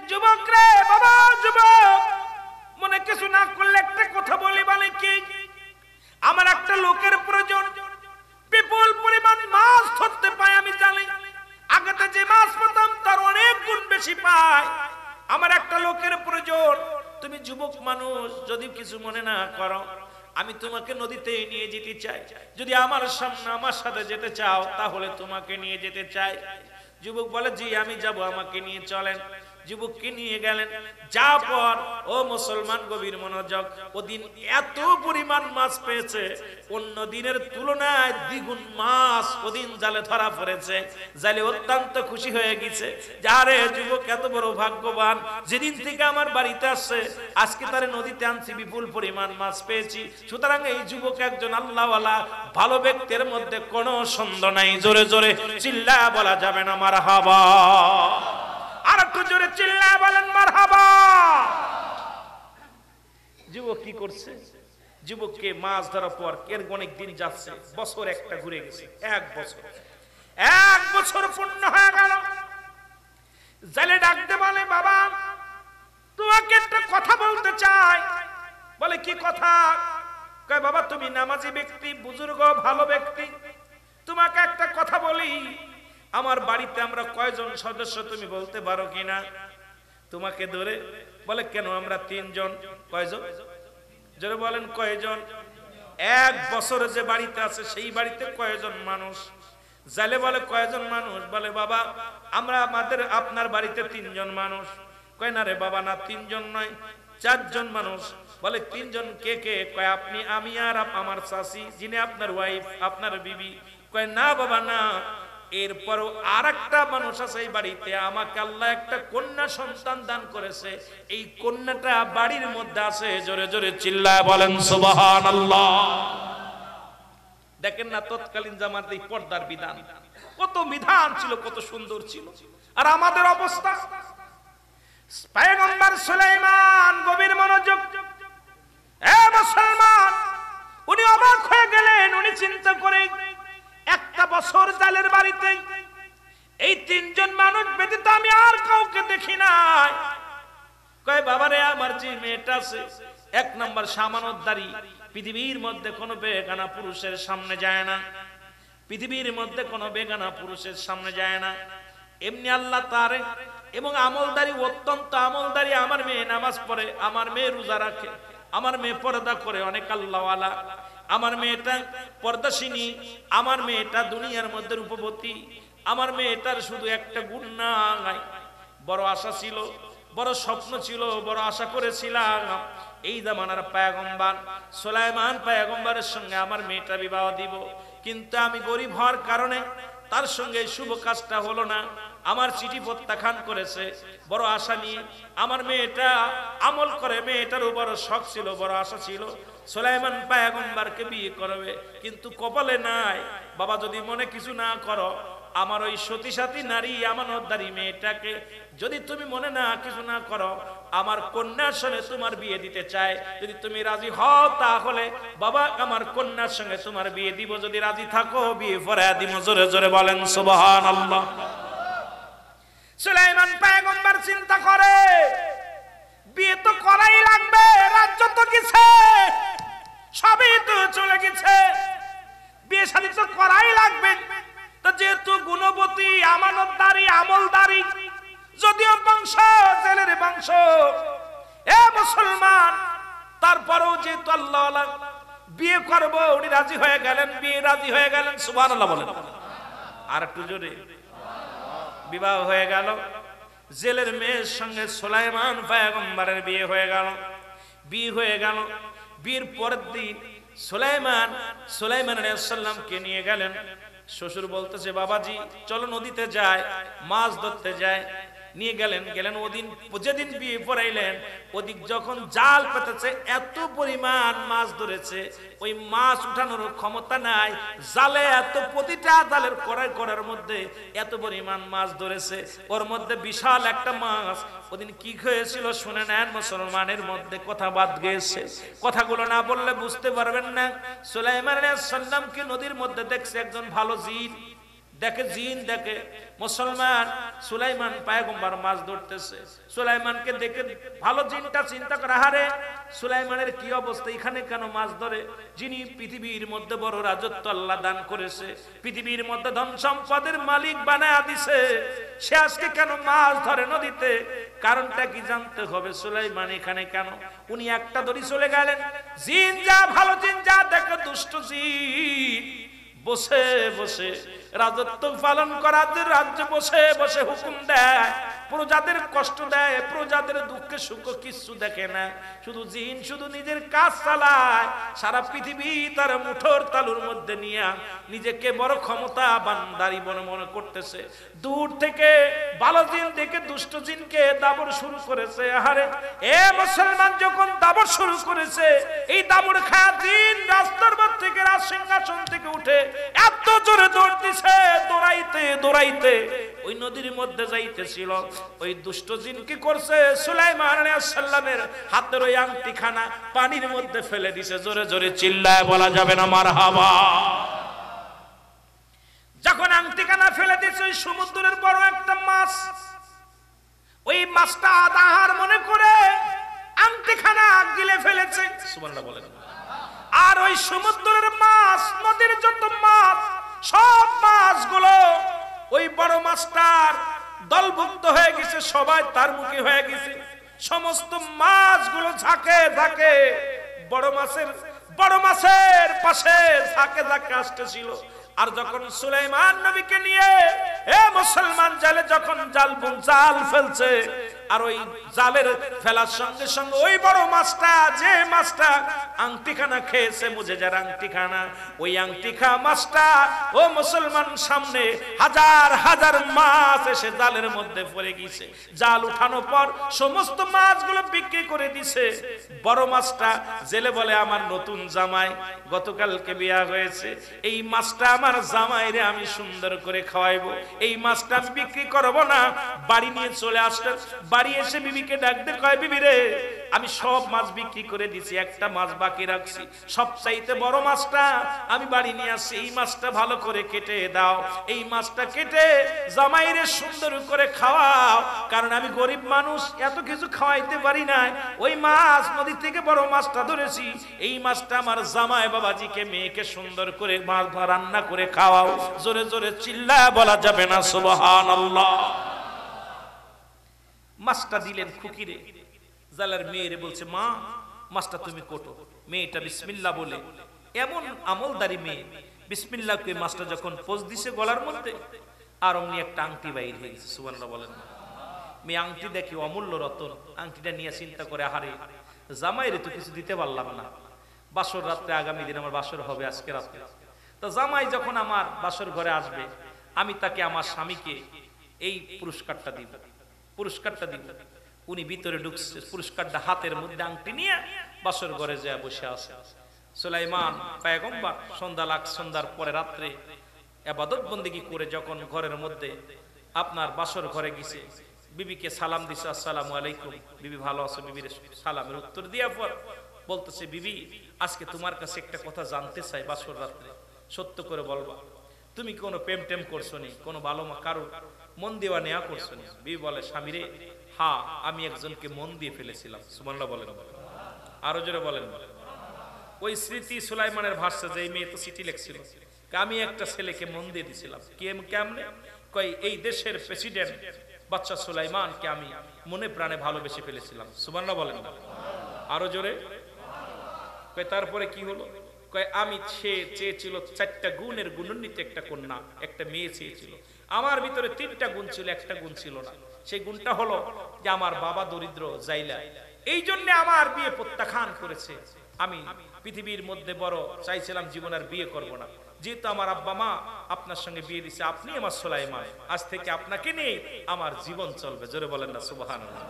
যুবক রে বাবা, যুবক মনে কিছু না করলে একটা কথা বলি, বলে কি, আমার একটা লোকের প্রয়োজন, বিপুল পরিমাণ মাছ ধরতে পাই আমি জানি, আগেতে যে মাছ পেতাম তার অনেক গুণ বেশি পাই। আমার একটা লোকের প্রয়োজন। তুমি যুবক মানুষ, যদি কিছু মনে না করো, আমি তোমাকে নদীতে নিয়ে যেতে চাই। যদি আমার সামনে আমার সাথে যেতে চাও, তাহলে তোমাকে নিয়ে যেতে চাই। যুবক বলে, জি আমি যাব, আমাকে নিয়ে চলেন। যুবককে নিয়ে গেলেন। যা পর ও মুসলমান গভীর মনোযোগ, ওদিন এত পরিমাণ মাছ পেয়েছে, অন্য দিনের তুলনায় দ্বিগুণ মাছ ওদিন জালে ধরা পড়েছে। জালে অত্যন্ত খুশি হয়ে গেছে, যারে যুবক এত বড় ভাগ্যবান, যেদিন থেকে আমার বাড়িতে আসছে আজকে তারে নদীতে আনছি, বিপুল পরিমাণ মাছ পেয়েছি। সুতরাং এই যুবক একজন আল্লাহওয়ালা ভালো ব্যক্তির মধ্যে কোনো সন্দেহ নাই। জোরে জোরে চিল্লা বলা যাবে না মারহাবা? আর একটু জোরে চিল্লায় বলেন মারহাবা। যুবক কি করছে? যুবককে মাছ ধরার পর এর অনেক দিন যাচ্ছে, বছর একটা ঘুরে গেছে, এক বছর পূর্ণ হয়ে গেল। জালে ডাকতে বলে, বাবা তোমাকে একটা কথা বলতে চাই। বলে কি কথা? কয় বাবা তুমি নামাজি ব্যক্তি, বুজুর্গ ভালো ব্যক্তি, তোমাকে একটা কথা বলি। আমার বাড়িতে আমরা কয়জন সদস্য তুমি বলতে পারো কিনা? তোমাকে ধরে বলে, কেন আমরা 3 জন। কয়জন? জোরে বলেন কয়জন? এক বছরে যে বাড়িতে আছে সেই বাড়িতে কয়জন মানুষ? জালে বলে কয়জন মানুষ? বলে বাবা আমরা আপনার বাড়িতে 3 জন মানুষ। কয় না রে বাবা না, 3 জন নয়, 4 জন মানুষ। বলে 3 জন কে কে? কয় আপনি, আমি আর আমার চাচি, যিনি আপনার ওয়াইফ, আপনার বিবি। কয় না বাবা না, এরপরও আরেকটা মানুষ আছে এই বাড়িতে, আমাকে আল্লাহ একটা কন্যা সন্তান দান করেছে, এই কন্যাটা বাড়ির মধ্যে আছে। জোরে জোরে চিল্লায় বলেন সুবহানাল্লাহ। দেখেন না তৎকালীন জামানাতে এই পর্দার বিধান, কত বিধান ছিল, কত সুন্দর ছিল। আর আমাদের অবস্থা, পয়গম্বর সুলাইমান গভীর মনোযোগ, এ মুসলমান, উনি অবাক হয়ে গেলেন। উনি চিন্তা করে, একটা বছর জালের বাড়িতে এই 3 জন মানুষ ব্যতীত আমি আর কাউকে দেখি নাই। কয় বাবারে আমার যে মেয়েটা আছে, 1 নম্বর সামানতদারি, পৃথিবীর মধ্যে কোনো বেগানা পুরুষের সামনে যায় না, পৃথিবীর মধ্যে কোনো বেগানা পুরুষের সামনে যায় না। এমনি আল্লাহ তারে, এবং আমলদারি, অত্যন্ত আমলদারি। আমার মেয়ে নামাজ পড়ে, আমার মেয়ে রোজা রাখে, আমার মেয়ে পর্দা করে, অনেক আল্লাহওয়ালা। আমার মেয়েটা পর্দাশিনী, আমার মেয়েটা দুনিয়ার মধ্যে রূপবতী, আমার মেয়েটার শুধু একটা গুণ নাই। বড় আশা ছিল, বড় স্বপ্ন ছিল, বড় আশা করেছিলাম এই জামানার পয়গম্বর সুলাইমান পয়গম্বরের সঙ্গে আমার মেয়েটা বিবাহ দিব। কিন্তু আমি গরিব হওয়ার কারণে তার সঙ্গে শুভ কাজটা হলো না। আমার চিঠি প্রত্যাখ্যান করেছে। বড় আশা নিয়ে আমার মেয়েটা আমল করে, মেয়েটার উপর শখ ছিল, বড় আশা ছিল সুলাইমান পয়গম্বরকে বিয়ে করবে, কিন্তু কপালে নাই। বাবা যদি মনে কিছু না করো, আমার ওই সতী সাথী নারী আমানতদারি মেয়েটাকে যদি তুমি মনে না কিছু না করো, আমার কন্যার সঙ্গে তোমার বিয়ে দিতে চাই। যদি তুমি রাজি হও তাহলে বাবা আমার কন্যার সঙ্গে তোমার বিয়ে দিব। যদি রাজি থাকো বিয়ে পড়ায়া দিব। জোরে জোরে বলেন সুবহানাল্লাহ। সুলাইমান পয়গম্বর চিন্তা করে বিয়ে তো করাই লাগবে, রাজ্য তো গেছে, সবই তো চলে গেছে, বিয়ে শাদী তো করাই লাগবে। তো যেহেতু গুণবতী, আমানতদারি, আমলদারি, যদিও বংশ জেলের বংশ, এ মুসলমান, তারপরেও যেহেতু আল্লাহ বিয়ে করব, উনি রাজি হয়ে গেলেন, বিয়ে রাজি হয়ে গেলেন। সুবহানাল্লাহ বলেন আর একটু জোরে। বিবাহ হয়ে গেল, জেলের মেয়ের সঙ্গে সুলাইমান পয়গম্বরের বিয়ে হয়ে গেল। বিয়ে হয়ে গেল, বিয়ের পরের দিন সুলাইমান আলাইহিস সালামকে নিয়ে গেলেন। শ্বশুর বলতেছে বাবাজি চলো নদীতে যায়, মাছ ধরতে যায়। নিয়ে গেলেন। ওদিন যেদিন বিয়ে পড়াইলেন, ওদিক যখন জাল পেতেছে, এত পরিমাণ মাছ ধরেছে, ওই মাছ উঠানোর ক্ষমতা নাই। জালে এত, প্রতিটা জালের কড়ার মধ্যে এত পরিমাণ মাছ ধরেছে। ওর মধ্যে বিশাল একটা মাছ। ওদিন কি হয়েছিল শুনে নেন। মুসলমানের মধ্যে কথা বাদ গেছে, কথাগুলো না বললে বুঝতে পারবেন না। সুলাইমান আলাইহিস সালামকে নদীর মধ্যে দেখছে একজন ভালো জিন, দেখে মুসলমান সুলাইমান পয়গম্বর মাছ ধরতেছে। সুলাইমানকে দেখে ভালো জিনটা চিন্তা করে, আরে সুলাইমানের কি অবস্থা, এখানে কেন মাছ ধরে? যিনি পৃথিবীর মধ্যে বড় রাজত্ব আল্লাহ দান করেছে, পৃথিবীর মধ্যে ধন সম্পদের মালিক বানায়া দিছে, সে আজকে কেন মাছ ধরে নদীতে? কারণটা কি জানতে হবে। সুলাইমান এখানে কেন? উনি একটা দড়ি চলে গেলেন। জিন যা, ভালো জিন যা দেখে, দুষ্ট জিন বসে বসে রাজত্ব পালন করার রাজ্য বসে বসে হুকুম দেয়, প্রজাদের কষ্ট দেয়, প্রজাদের দুঃখে সুখ কিছু দেখে না। শুধু জিন শুধু নিজের কাজ চালায়, সারা পৃথিবী তার মুঠোর তালুর মধ্যে নিয়ে নিজেকে বড় ক্ষমতা বান্দারি মনে করতেছে। দূর থেকে ভালো জিন দেখে দুষ্ট জিনকে দাবর শুরু করেছে। আরে এ মুসলমান যখন দাবর শুরু করেছে, এই দাবর খায়া জিন রাজদরবার থেকে, রাজ সিংহাসন থেকে উঠে এত জোরে দৌড় দিছে, দৌড়াইতে ওই নদীর মধ্যে যাইতেছিল। ওই দুষ্ট জিন কি করছে, সুলাইমান আলাইহিস সালামের হাতের ওই আংটিখানা পানির মধ্যে ফেলে দিছে। জোরে জোরে চিল্লায় বলা যাবে না মারহাবা। যখন আংটিখানা ফেলে দিছে, ওই সমুদ্রের বড় একটা মাছ, ওই মাছটা আধার মনে করে আংটিখানা গিলে ফেলেছে। সুবহানাল্লাহ বলেন। আর ওই সমুদ্রের মাছ, নদীর যত মাছ, সব মাছগুলো ওই বড় মাছটার দলভুক্ত হয়ে গেছে, সবাই তার মুখে হয়ে গেছে। সমস্ত মাছগুলো ঝাঁকে ঝাঁকে বড় মাছের পাশে ঝাঁকে ঝাঁকে আসতেছিল। আর যখন সুলাইমান নবীকে নিয়ে মুসলমান জালে যখন জাল ফেলছে, আর ওই জালের ফেলার সঙ্গে সঙ্গে ওই বড় মাছটা, যে মাছটা আংটিখানা খেয়েছে, মুজেজার আংটিখানা, ওই আংটিখা মাছটা ও মুসলমান সামনে হাজার হাজার মাছ এসে জালের মধ্যে পড়ে গেছে। জাল উঠানোর পর সমস্ত মাছগুলো বিক্রি করে দিছে। বড় মাছটা জেলে বলে, আমার নতুন জামাই, গতকালকে বিয়া হয়েছে, এই মাছটা আমার জামাইরে আমি সুন্দর করে খাওয়াইবো, এই মাছটা আমি বিক্রি করবো না। বাড়ি নিয়ে চলে আসলেন। বাড়ি এসে বিবিকে ডাকতে কয়, বিবি রে আমি সব মাছ বিক্রি করে দিছি, একটা মাছ বাকি রাখছি, সবচাইতে বড় মাছটা আমি বাড়ি নিয়ে আসছি, এই মাছটা ভালো করে কেটে দাও, এই মাছটা কেটে জামাইরে সুন্দর করে খাওয়াও, কারণ আমি গরিব মানুষ, এত কিছু খাওয়াইতে পারি না। ওই মাছ নদী থেকে বড় মাছটা ধরেছি, এই মাছটা আমার জামাই বাবাজিকে, মেয়েকে সুন্দর করে মাছ রান্না করে খাওয়াও। জোরে জোরে চিল্লায় বলা যাবে না সুবহানাল্লাহ। মাছটা দিলেন খুকিরে। জালার মেয়েরে বলছে, মা মাছটা তুমি কোটো। মেয়েটা বিসমিল্লাহ বলে, এমন আমলদারি মেয়ে, বিসমিল্লাহ করে মাছটা যখন পোজ দিছে গলার মধ্যে, আর অমনি একটা আংটি বাইর হয়ে গেছে। সুবহানাল্লাহ বলেন। মেয়ে আংটি দেখি অমূল্য রতন, আংটিটা নিয়ে চিন্তা করে, আহারে জামাইরে তো কিছু দিতে পারলাম না, বাসর রাত্রে, আগামী দিন আমার বাসর হবে, আজকে রাত্রে তো জামাই যখন আমার বাসর ঘরে আসবে আমি তাকে আমার স্বামীকে এই পুরস্কারটা দিব, পুরস্কারটা দিব। উনি ভিতরে ঢুকছে, পুরস্কারটা হাতের মধ্যে আংটি নিয়ে বাসর ঘরে যায় বসে আছে। সুলাইমান পয়গম্বর সন্ধ্যার পরে রাত্রে ইবাদত বন্দেগী করে যখন ঘরের মধ্যে আপনার বাসর ঘরে গেছে, বিবিকে সালাম দিছে, আসসালামু আলাইকুম। বিবি ভালো আছে? বিবির সালামের উত্তর দেওয়ার পর বলতেছে, বিবি আজকে তোমার কাছে একটা কথা জানতে চাই, বাসর রাত্রে সত্য করে বলবা, তুমি কোনো প্রেম টেম করছো নি, কোনো ভালো কারো মন দেওয়া নেওয়া করছো নি? বিবি বলে, স্বামীরে হ্যাঁ আমি একজনকে মন দিয়ে ফেলেছিলাম। সুবহানাল্লাহ বলেন, আরো জোরে বলেন। ওই স্মৃতি সুলাইমানের ভাষা, যে মেয়ে তো চিঠি লিখছিল, আমি একটা ছেলেকে মন দিয়ে দিছিলাম। কেমনে? কই এই দেশের প্রেসিডেন্ট বাদশা সুলাইমানকে আমি মনে প্রাণে ভালোবেসে ফেলেছিলাম। সুবহানাল্লাহ বলেন, আরো জোরে। কই তারপরে কি হলো? কয় আমি চেয়েছিল 4টা গুণের গুণান্বিত একটা কন্যা, একটা মেয়ে চেয়েছিল। আমার ভিতরে 3টা গুণ ছিল, একটা গুণ ছিল না। সেই গুণটা হলো যে আমার বাবা দরিদ্র জাইলা, এই জন্য আমার বিয়ে প্রত্যাখ্যান করেছে। আমি পৃথিবীর মধ্যে বড় চাইছিলাম জীবন আর বিয়ে করব না, যেহেতু আমার আব্বা মা আপনার সঙ্গে বিয়ে দিছে, আপনি আমার সুলাইমান, আজ থেকে আপনাকে নিয়ে আমার জীবন চলবে। জোরে বলেন না সুবহানাল্লাহ।